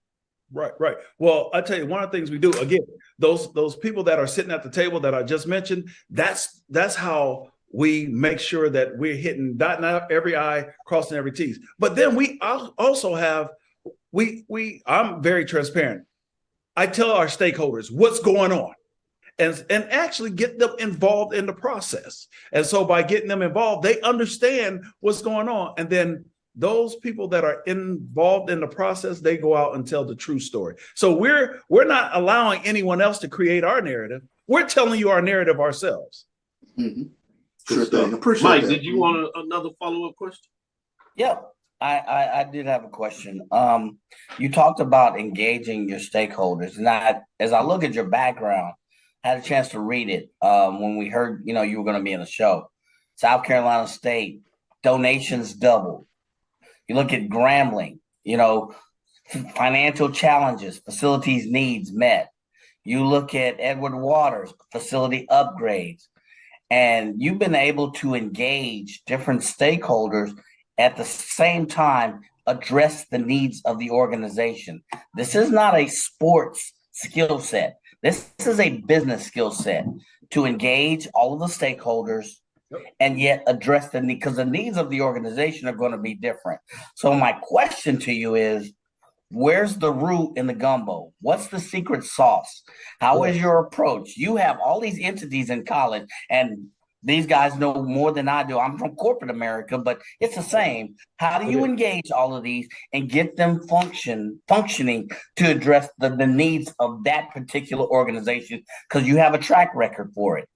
Right. Well, I tell you, one of the things we do, again, those people that are sitting at the table that I just mentioned, that's how we make sure that we're hitting, dotting out every I, crossing every T. But then we also have, I'm very transparent. I tell our stakeholders what's going on and actually get them involved in the process. And so by getting them involved, they understand what's going on. And then those people that are involved in the process, they go out and tell the true story. So we're not allowing anyone else to create our narrative. We're telling you our narrative ourselves. Mm-hmm. Sure thing. Appreciate Mike, that. did you want another follow-up question? Yeah, I did have a question. You talked about engaging your stakeholders. And as I look at your background, I had a chance to read it when we heard, you were going to be in the show. South Carolina State, donations doubled. You look at Grambling, financial challenges, facilities needs met. You look at Edward Waters, facility upgrades, and you've been able to engage different stakeholders at the same time, address the needs of the organization. This is not a sports skill set. This is a business skill set to engage all of the stakeholders and yet address the need, because the needs of the organization are going to be different. So my question to you is, where's the root in the gumbo? What's the secret sauce? How is your approach? You have all these entities in college, and these guys know more than I do. I'm from corporate America, but it's the same. How do you engage all of these and get them functioning to address the needs of that particular organization? Because you have a track record for it.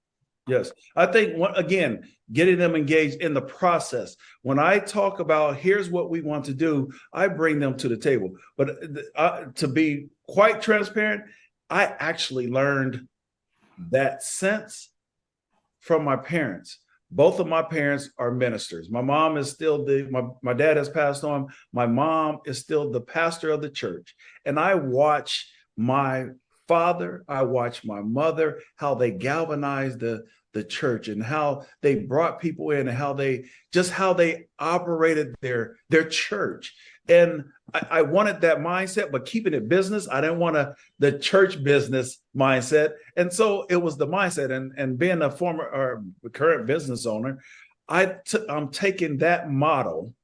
Yes. I think, again, getting them engaged in the process. When I talk about here's what we want to do, I bring them to the table. But to be quite transparent, I actually learned that sense from my parents. Both of my parents are ministers. My mom is still my dad has passed on. My mom is still the pastor of the church. And I watch my father, I watch my mother, how they galvanized the church and how they brought people in and how they operated their church. And I wanted that mindset, but keeping it business. I didn't want the church business mindset. And so it was the mindset. And being a former or current business owner, I'm taking that model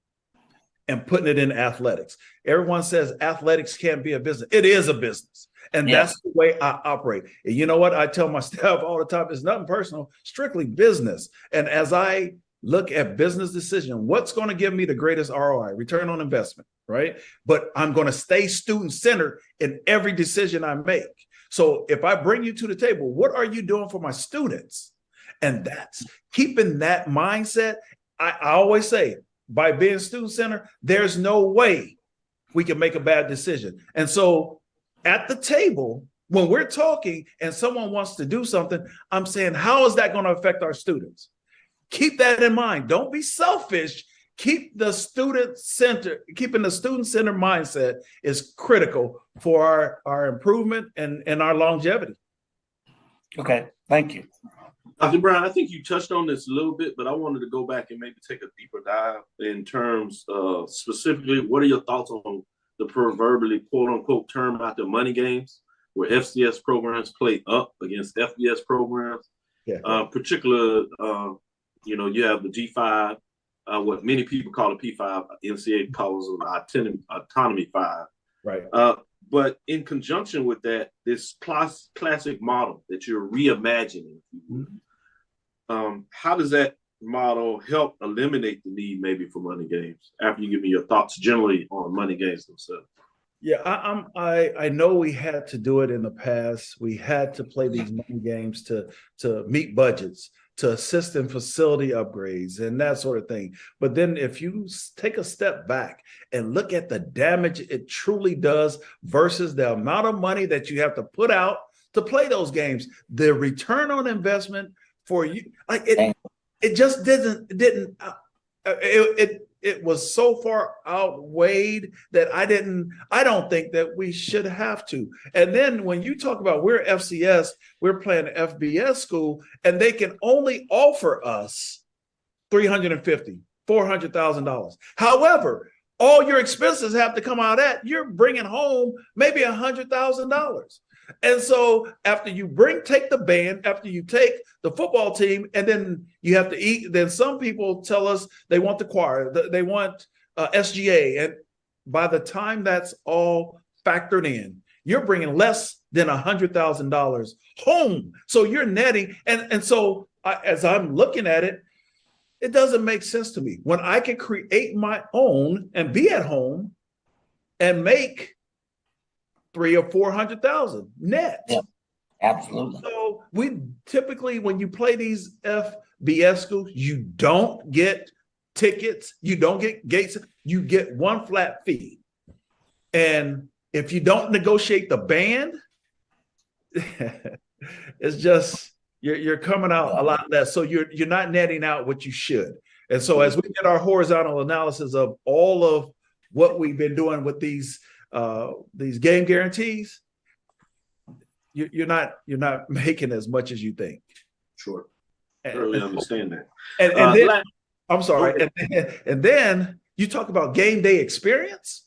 and putting it in athletics. Everyone says athletics can't be a business. It is a business. And that's the way I operate. And you know what? I tell my staff all the time, it's nothing personal, strictly business. And as I look at business decision, what's going to give me the greatest ROI, return on investment, right? But I'm going to stay student-centered in every decision I make. So if I bring you to the table, what are you doing for my students? And that's keeping that mindset. I always say, by being student-centered, there's no way we can make a bad decision. And so at the table, when we're talking and someone wants to do something, I'm saying, how is that going to affect our students? Keep that in mind. Don't be selfish. Keep the student-centered, keeping the student-centered mindset is critical for our improvement and our longevity. Okay, thank you. Dr. Brown, I think you touched on this a little bit, but I wanted to go back and maybe take a deeper dive in terms of specifically, what are your thoughts on the proverbially quote unquote term out the money games, where FCS programs play up against FBS programs? Particular, you have the G5, what many people call a P5, NCAA calls them autonomy 5. Right. But in conjunction with that, this classic model that you're reimagining, how does that model help eliminate the need maybe for money games? After you give me your thoughts generally on money games themselves. Yeah, I know we had to do it in the past. We had to play these money games to meet budgets, to assist in facility upgrades and that sort of thing. But then if you take a step back and look at the damage it truly does versus the amount of money that you have to put out to play those games, the return on investment for you, like it just didn't it was so far outweighed that I don't think that we should have to. And then when you talk about we're FCS, we're playing FBS school, and they can only offer us $350,000, $400,000. However, all your expenses have to come out at, you're bringing home maybe $100,000. And so after you take the band, after you take the football team, and then you have to eat, then some people tell us they want the choir, they want SGA. And by the time that's all factored in, you're bringing less than $100,000 home. So you're netting. And so as I'm looking at it, it doesn't make sense to me. When I can create my own and be at home and make $300,000 or $400,000 net. Yeah, absolutely. So we typically, when you play these FBS schools, you don't get tickets, you don't get gates, you get one flat fee. And if you don't negotiate the band, it's just you're coming out a lot less. So you're not netting out what you should. And so as we did our horizontal analysis of all of what we've been doing with these game guarantees, you're not making as much as you think. Sure, I really understand that. And then, I'm sorry, and then you talk about game day experience.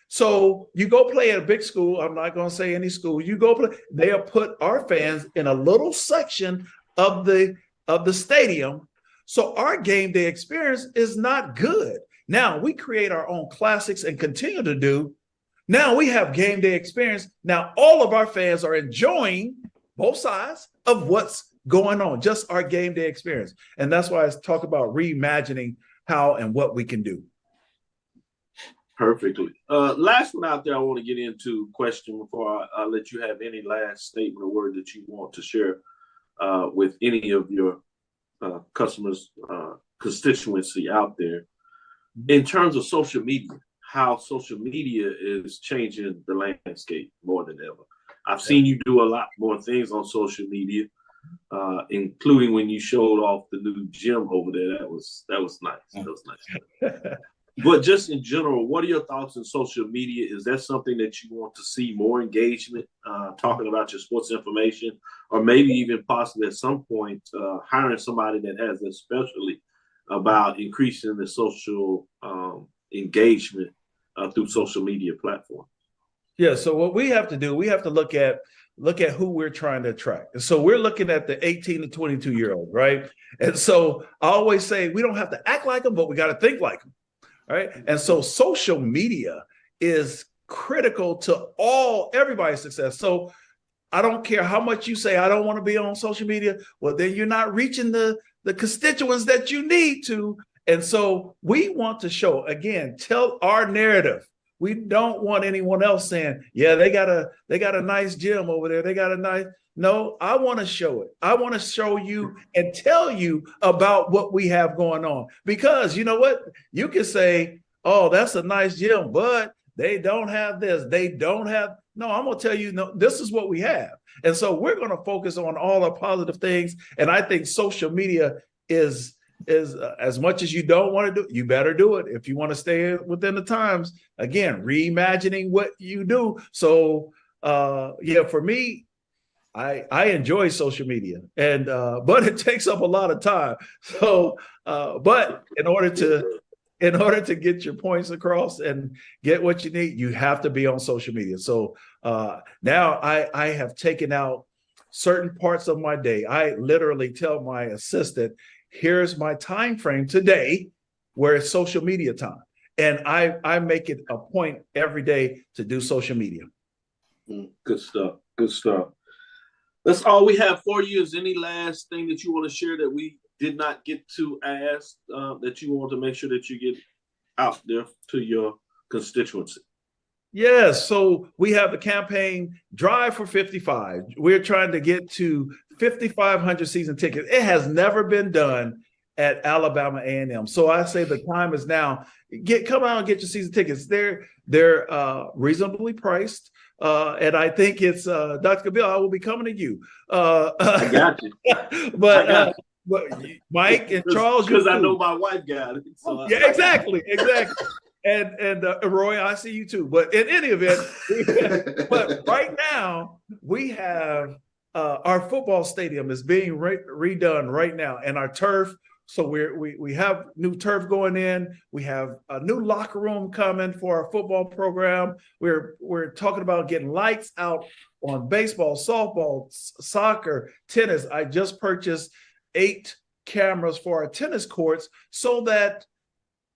So you go play at a big school. I'm not going to say any school. You go play. They'll put our fans in a little section of the stadium. So our game day experience is not good. Now we create our own classics and continue to do. Now we have game day experience. Now all of our fans are enjoying both sides of what's going on, just our game day experience. And that's why I talk about reimagining how and what we can do. Perfectly. Last one out there I want to get into question before I let you have any last statement or word that you want to share with any of your customers, constituency out there. In terms of social media, how social media is changing the landscape more than ever. I've seen you do a lot more things on social media, including when you showed off the new gym over there. That was nice. That was nice. But just in general, what are your thoughts on social media? Is that something that you want to see more engagement, talking about your sports information, or maybe even possibly at some point hiring somebody that has a specialty about increasing the social engagement through social media platforms. Yeah. So what we have to do, we have to look at who we're trying to attract. And so we're looking at the 18 to 22-year-old, right? And so I always say we don't have to act like them, but we got to think like them, right? And so social media is critical to everybody's success. So I don't care how much you say I don't want to be on social media. Well, then you're not reaching the constituents that you need to. And so we want to show, again, tell our narrative. We don't want anyone else saying, yeah, they got a nice gym over there. They got a nice. No, I want to show it. I want to show you and tell you about what we have going on. Because you know what? You can say, oh, that's a nice gym, but they don't have this. They don't have. No, I'm going to tell you, no, this is what we have. And so we're going to focus on all the positive things. And I think social media is as much as you don't want to do, you better do it if you want to stay within the times. Again, reimagining what you do. So for me, I enjoy social media, and but it takes up a lot of time. So but in order to get your points across and get what you need, you have to be on social media. So now I have taken out certain parts of my day. I literally tell my assistant, here's my time frame today where it's social media time. And I make it a point every day to do social media. Good stuff. Good stuff. That's all we have for you. Is any last thing that you want to share that we did not get to ask that you want to make sure that you get out there to your constituency? Yes. So we have the campaign Drive for 55. We're trying to get to 5,500 season tickets. It has never been done at Alabama A&M. So I say the time is now. Come out and get your season tickets. They're reasonably priced. And I think it's Dr. Cavil, I will be coming to you. I got you. But Mike and Charles, because I know my wife got it. So yeah, exactly. And Roy, I see you too. But in any event, but right now we have our football stadium is being redone right now, and our turf. So we have new turf going in. We have a new locker room coming for our football program. We're talking about getting lights out on baseball, softball, soccer, tennis. I just purchased 8 cameras for our tennis courts so that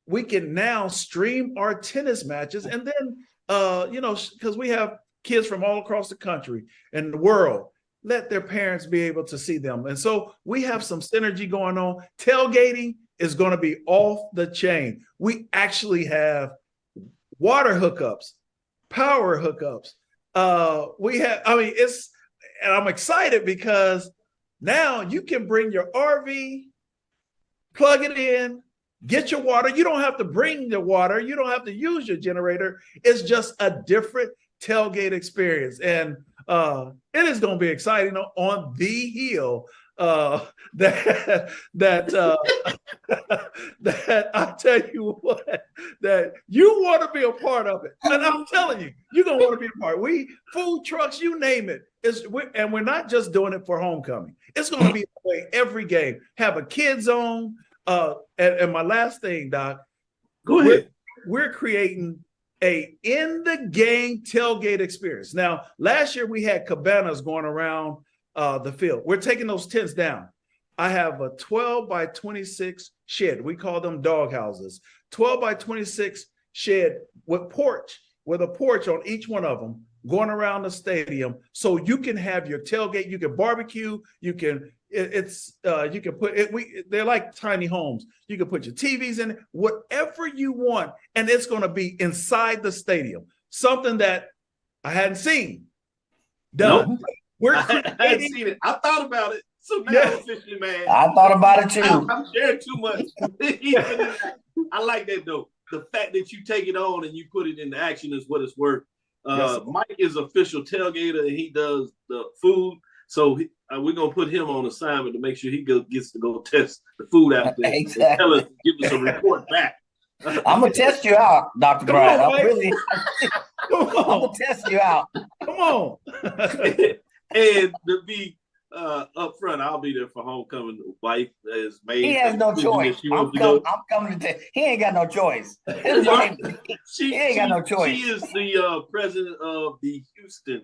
we can now stream our tennis matches. And then, because we have kids from all across the country and the world, let their parents be able to see them. And so we have some synergy going on. Tailgating is going to be off the chain. We actually have water hookups, power hookups. And I'm excited because now you can bring your RV, plug it in, get your water. You don't have to bring the water. You don't have to use your generator. It's just a different tailgate experience. And it is going to be exciting on the hill that I tell you what, that you want to be a part of it. And I'm telling you, you're going to want to be a part. Food trucks, you name it. And we're not just doing it for homecoming. It's going to be the way every game. Have a kid zone. And my last thing, Doc. Go ahead. We're creating a in the game tailgate experience. Now, last year we had cabanas going around the field. We're taking those tents down. I have a 12 by 26 shed. We call them dog houses. 12 by 26 shed with a porch on each one of them going around the stadium. So you can have your tailgate, you can barbecue, you can put it. They're like tiny homes. You can put your TVs in it, whatever you want, and it's going to be inside the stadium. Something that I hadn't seen done. Nope. I hadn't seen it. I thought about it. So now officially, man. I thought about it too. I'm sharing too much. I like that though. The fact that you take it on and you put it into action is what it's worth. Yes. Mike is official tailgater and he does the food. So we're going to put him on assignment to make sure he gets to go test the food out there. Exactly. And tell us, give us a report back. I'm going to test you out, Dr. Brian. I'm going to test you out. Come on. And to be up front, I'll be there for homecoming. The wife is made. He has no choice. I'm coming to. He ain't got no choice. His wife, he ain't got no choice. She is the president of the Houston,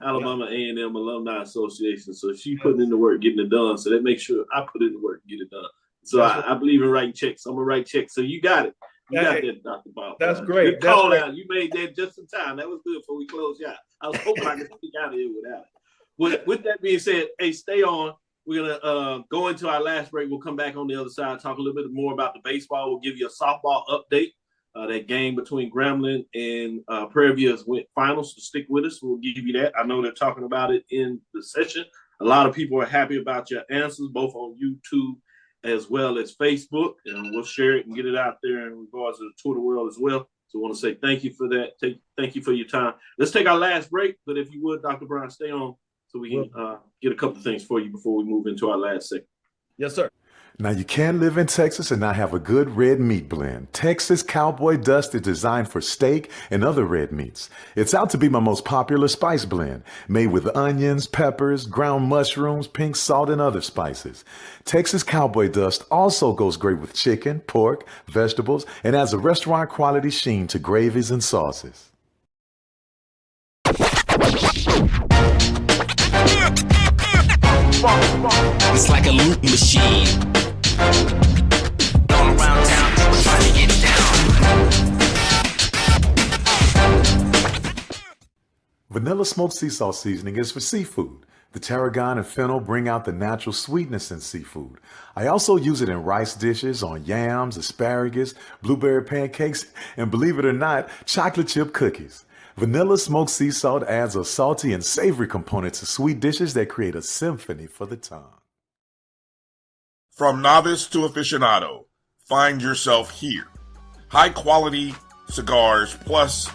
Alabama A&M Alumni Association. So she putting in the work, getting it done. So that makes sure I put in the work, get it done. So I believe in writing checks. I'm gonna write checks. So you got it. You got that, Dr. Bob. That's great. Good call out. You made that just in time. That was good before we closed out. I was hoping I could speak out of here without it. With that being said, hey, stay on. We're gonna go into our last break. We'll come back on the other side, talk a little bit more about the baseball. We'll give you a softball update. That game between Grambling and Prairie View went finals. So stick with us. We'll give you that. I know they're talking about it in the session. A lot of people are happy about your answers, both on YouTube as well as Facebook, and we'll share it and get it out there in regards to the Twitter world as well. So I want to say thank you for that. Thank you for your time. Let's take our last break, but if you would, Dr. Brown, stay on so we can get a couple of things for you before we move into our last segment. Yes, sir. Now, you can live in Texas and not have a good red meat blend. Texas Cowboy Dust is designed for steak and other red meats. It's out to be my most popular spice blend, made with onions, peppers, ground mushrooms, pink salt, and other spices. Texas Cowboy Dust also goes great with chicken, pork, vegetables, and adds a restaurant quality sheen to gravies and sauces. It's like a loop machine. Going around town, people trying to get down. Vanilla smoked sea salt seasoning is for seafood. The tarragon and fennel bring out the natural sweetness in seafood. I also use it in rice dishes, on yams, asparagus, blueberry pancakes, and believe it or not, chocolate chip cookies. Vanilla smoked sea salt adds a salty and savory component to sweet dishes that create a symphony for the tongue. From novice to aficionado, find yourself here. High quality cigars plus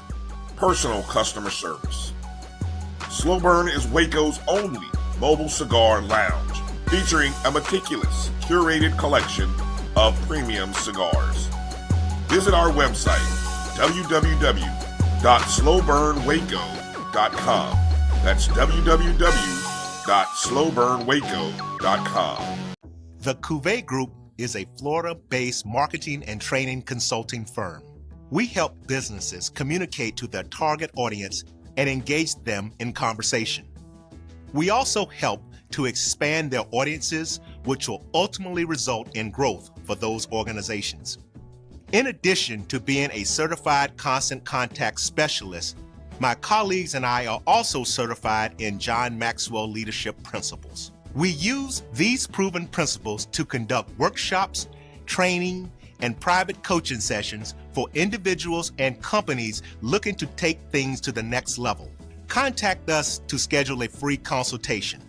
personal customer service. Slow Burn is Waco's only mobile cigar lounge, featuring a meticulous, curated collection of premium cigars. Visit our website, www.slowburnwaco.com. That's www.slowburnwaco.com. The Cavil Group is a Florida-based marketing and training consulting firm. We help businesses communicate to their target audience and engage them in conversation. We also help to expand their audiences, which will ultimately result in growth for those organizations. In addition to being a certified constant contact specialist, my colleagues and I are also certified in John Maxwell Leadership Principles. We use these proven principles to conduct workshops, training, and private coaching sessions for individuals and companies looking to take things to the next level. Contact us to schedule a free consultation.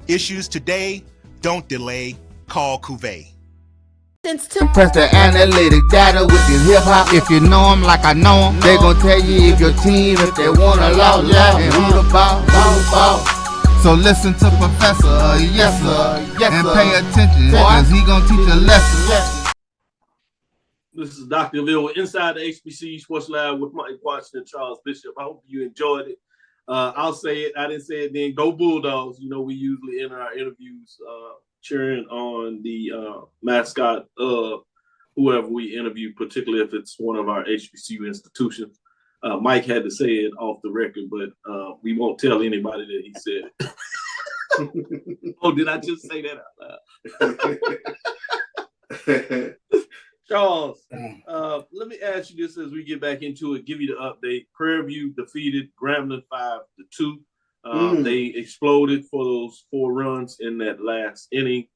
Issues today, don't delay, call Cavil. Press the analytic data with your hip hop. If you know them like I know them, they gon' tell you if your team, if they want to loud, and who the ball. So listen to Professor, yes sir, and pay attention, cause he gon' teach a lesson. This is Dr. Cavil with Inside the HBCU Sports Lab with Mike Washington and Charles Bishop. I hope you enjoyed it. I'll say it. I didn't say it then. Go Bulldogs. You know, we usually in our interviews cheering on the mascot of whoever we interview, particularly if it's one of our HBCU institutions. Mike had to say it off the record, but we won't tell anybody that he said it. Oh, did I just say that out loud? Charles, let me ask you this as we get back into it, give you the update. Prairie View defeated Grambling 5-2. They exploded for those 4 runs in that last inning.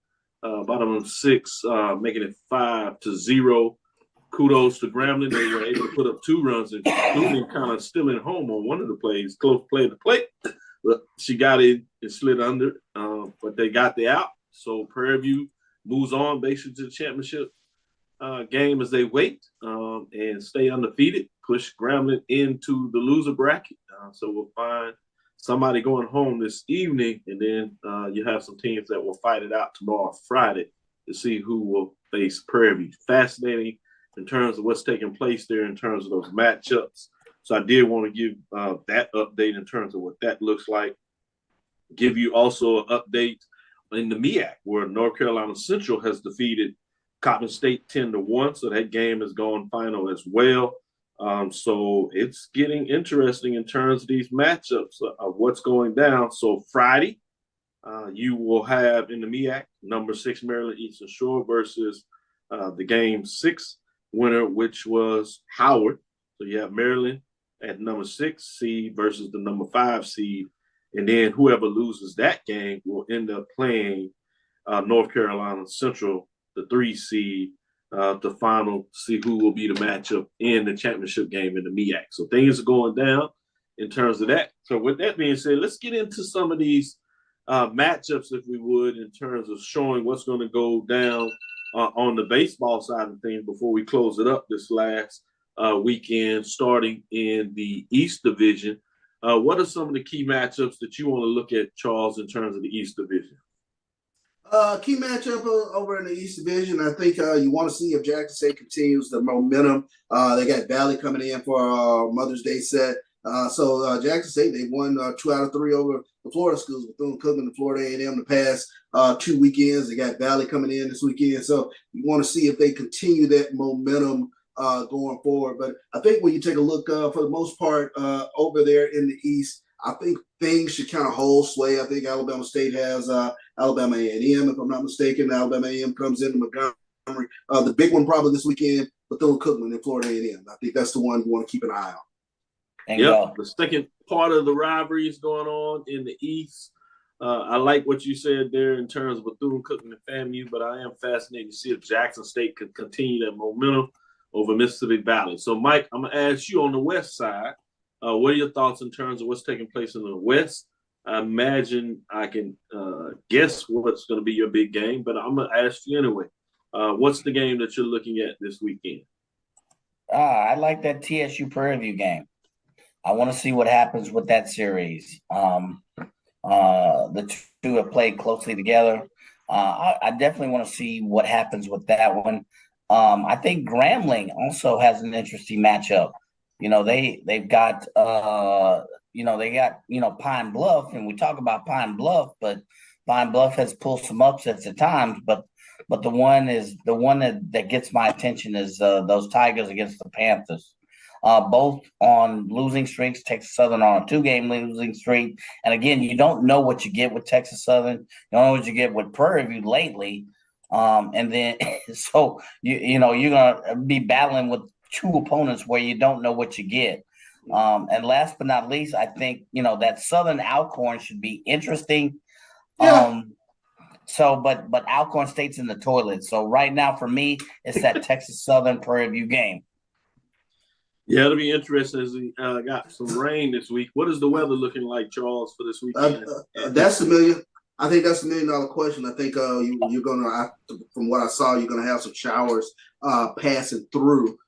Bottom of 6, making it 5-0. Kudos to Grambling. They were able to put up 2 runs, including kind of stealing home on one of the plays, close play to plate. But she got in and slid under, but they got the out. So Prairie View moves on basically to the championship game as they wait and stay undefeated, push Grambling into the loser bracket. So we'll find somebody going home this evening, and then you have some teams that will fight it out tomorrow, Friday, to see who will face Prairie View. Fascinating in terms of what's taking place there in terms of those matchups. So I did want to give that update in terms of what that looks like. Give you also an update in the MEAC, where North Carolina Central has defeated Coppin State 10-1. So that game has gone final as well. So it's getting interesting in terms of these matchups of what's going down. So Friday, you will have in the MEAC number 6 Maryland Eastern Shore versus the game 6 winner, which was Howard. So you have Maryland at number 6 seed versus the number 5 seed. And then whoever loses that game will end up playing North Carolina Central, the 3 seed, to final see who will be the matchup in the championship game in the MEAC. So things are going down in terms of that. So with that being said, let's get into some of these matchups, if we would, in terms of showing what's going to go down on the baseball side of things before we close it up this last weekend, starting in the East Division. What are some of the key matchups that you want to look at, Charles, in terms of the East Division? Key matchup over in the East Division. I think you want to see if Jackson State continues the momentum. They got Valley coming in for Mother's Day set. So Jackson State, they won 2 out of 3 over the Florida schools, Bethune-Cookman and Florida A&M the past 2 weekends. They got Valley coming in this weekend. So you want to see if they continue that momentum going forward. But I think when you take a look for the most part over there in the East, I think things should kind of hold sway. I think Alabama State has Alabama A&M, if I'm not mistaken. Alabama A&M comes into Montgomery. The big one probably this weekend, Bethune-Cookman and Florida A&M. I think that's the one you want to keep an eye on. Yep, the second part of the rivalry is going on in the East. I like what you said there in terms of Bethune-Cookman and FAMU, but I am fascinated to see if Jackson State can continue that momentum over Mississippi Valley. So, Mike, I'm going to ask you on the West side, what are your thoughts in terms of what's taking place in the West? I imagine I can guess what's going to be your big game, but I'm going to ask you anyway. What's the game that you're looking at this weekend? I like that TSU Prairie View game. I want to see what happens with that series. The two have played closely together. I definitely want to see what happens with that one. I think Grambling also has an interesting matchup. You know, they've got Pine Bluff, and we talk about Pine Bluff, but Pine Bluff has pulled some upsets at times. But the one that gets my attention is those Tigers against the Panthers. Both on losing streaks, Texas Southern on a 2-game losing streak. And again, you don't know what you get with Texas Southern. You don't know what you get with Prairie View lately. And then so you're gonna be battling with 2 opponents where you don't know what you get. And last but not least, I think that Southern Alcorn should be interesting. Yeah. But Alcorn State's in the toilet. So right now for me, it's that Texas Southern Prairie View game. Yeah, it'll be interesting as we got some rain this week. What is the weather looking like, Charles, for this weekend? That's the million. I think that's the $1 million question. I think you're gonna, from what I saw, you're gonna have some showers passing through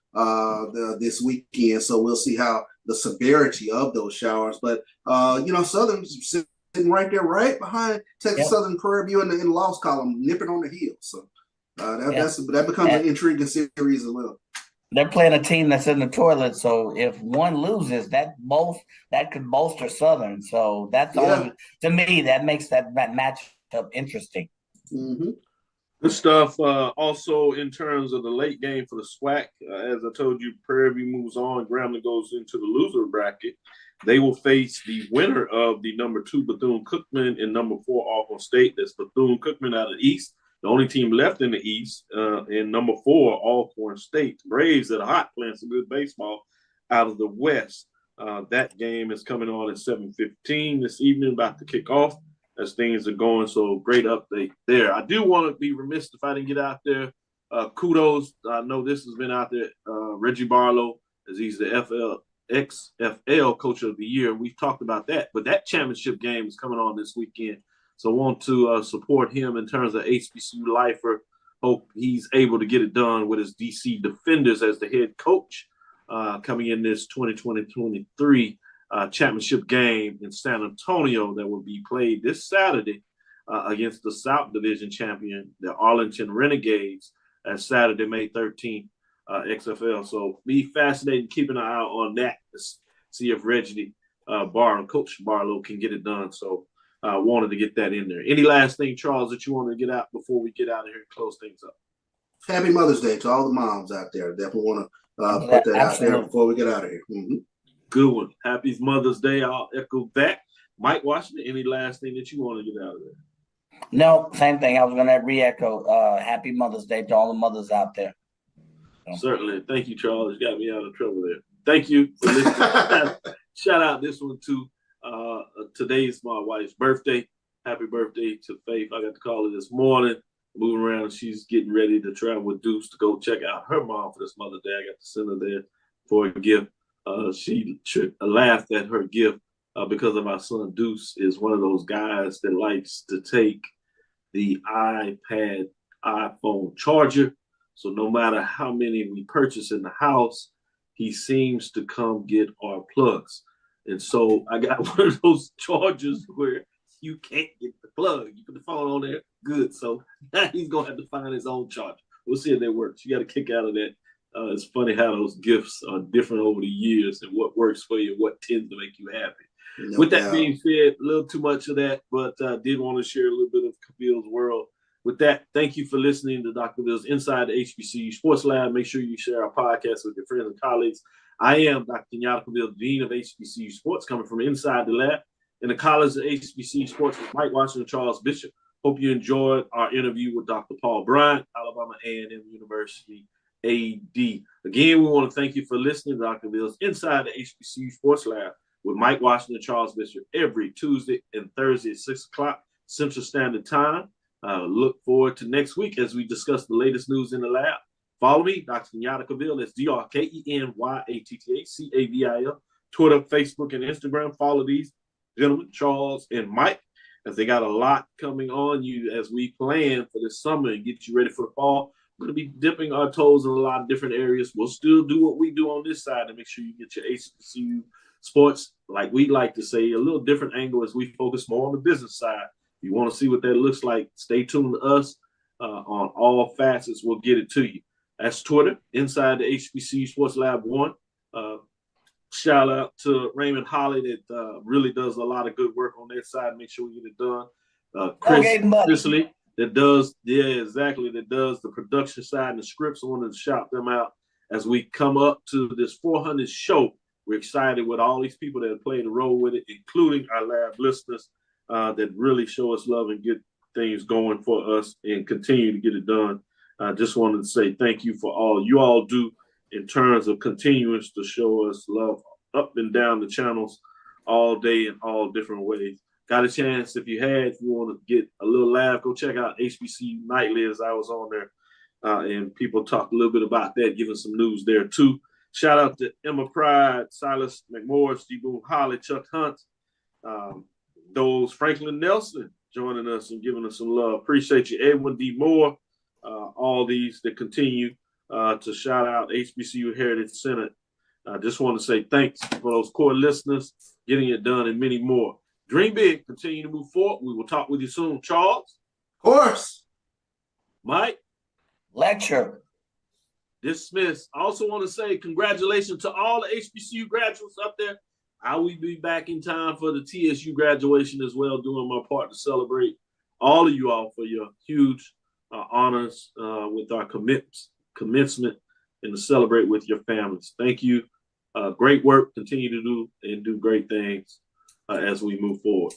this weekend. So we'll see how the severity of those showers. But Southern's sitting right there, right behind Texas Southern Prairie View in the loss column, nipping on the heels. So that becomes an intriguing series as well. They're playing a team that's in the toilet, so if one loses, that could bolster Southern. So that's only, to me, that makes that matchup interesting. Mm-hmm. Good stuff. Also, in terms of the late game for the SWAC, as I told you, Prairie View moves on. Grambling goes into the loser bracket. They will face the winner of the number 2 Bethune-Cookman and number 4 Alcorn State. That's Bethune-Cookman out of the East. The only team left in the East, and number 4, Alcorn State. Braves that are hot, playing some good baseball out of the West. That game is coming on at 7:15 this evening, about to kick off as things are going. So great update there. I do want to be remiss if I didn't get out there. Kudos. I know this has been out there. Reggie Barlow, as he's the XFL Coach of the Year. We've talked about that. But that championship game is coming on this weekend. So I want to support him in terms of HBCU lifer. Hope he's able to get it done with his DC Defenders as the head coach coming in this 2020-23 championship game in San Antonio that will be played this Saturday against the South Division champion, the Arlington Renegades, as Saturday, May 13th, XFL. So be fascinating, keeping an eye on that to see if Reggie Coach Barlow can get it done. So wanted to get that in there. Any last thing, Charles, that you want to get out before we get out of here and close things up? Happy Mother's Day to all the moms out there. Definitely want to put that out there before we get out of here. Mm-hmm. Good one. Happy Mother's Day. I'll echo that. Mike Washington, any last thing that you want to get out of there? No, same thing. I was going to re-echo. Happy Mother's Day to all the mothers out there. Certainly. Thank you, Charles. You got me out of trouble there. Thank you for listening. Shout out this one to today's my wife's birthday. Happy birthday to Faith. I got to call her this morning. Moving around. She's getting ready to travel with Deuce to go check out her mom for this Mother's Day. I got to send her there for a gift. She laughed at her gift because of our son Deuce is one of those guys that likes to take the iPad, iPhone charger. So no matter how many we purchase in the house, he seems to come get our plugs. And so I got one of those chargers where you can't get the plug. You put the phone on there, good. So now he's going to have to find his own charger. We'll see if that works. You got to kick out of that. It's funny how those gifts are different over the years and what works for you, what tends to make you happy. No With that being said, a little too much of that, but I did want to share a little bit of Cavil's world. With that, thank you for listening to Dr. Cavil's Inside the HBCU Sports Lab. Make sure you share our podcast with your friends and colleagues. I am Dr. Kenyatta, Dean of HBCU Sports, coming from inside the lab in the College of HBCU Sports with Mike Washington and Charles Bishop. Hope you enjoyed our interview with Dr. Paul Bryant, Alabama A&M University AD. Again, we want to thank you for listening to Dr. Cavil's Inside the HBCU Sports Lab with Mike Washington and Charles Bishop every Tuesday and Thursday at 6 o'clock Central Standard Time. Look forward to next week as we discuss the latest news in the lab. Follow me, Dr. Kenyatta Cavil. That's DrKenyattaCavil. Twitter, Facebook, and Instagram. Follow these gentlemen, Charles and Mike, as they got a lot coming on you as we plan for this summer and get you ready for the fall. We're going to be dipping our toes in a lot of different areas. We'll still do what we do on this side to make sure you get your HBCU sports, like we like to say, a little different angle as we focus more on the business side. If you want to see what that looks like, stay tuned to us on all facets. We'll get it to you. That's Twitter, Inside the HBCU Sports Lab 1. Shout out to Raymond Holly that really does a lot of good work on that side. Make sure we get it done. Chris Chrisley that does, that does the production side and the scripts. I wanted to shout them out as we come up to this 400th show. We're excited with all these people that have played a role with it, including our lab listeners that really show us love and get things going for us and continue to get it done. I just wanted to say thank you for all you all do in terms of continuing to show us love up and down the channels all day in all different ways. Got a chance, if you want to get a little laugh, go check out HBCU Nightly as I was on there. And people talk a little bit about that, giving some news there too. Shout out to Emma Pride, Silas McMorris, Steve Holly, Chuck Hunt, those Franklin Nelson joining us and giving us some love. Appreciate you, Edwin D. Moore, all these that continue to shout out HBCU Heritage Center. I just want to say thanks for those core listeners, getting it done, and many more. Dream big, continue to move forward. We will talk with you soon. Charles? Of course. Mike? Lecture. Dismissed. I also want to say congratulations to all the HBCU graduates up there. I will be back in time for the TSU graduation as well, doing my part to celebrate all of you all for your huge honors with our commencement and to celebrate with your families. Thank you. Great work. Continue to do great things as we move forward.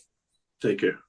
Take care.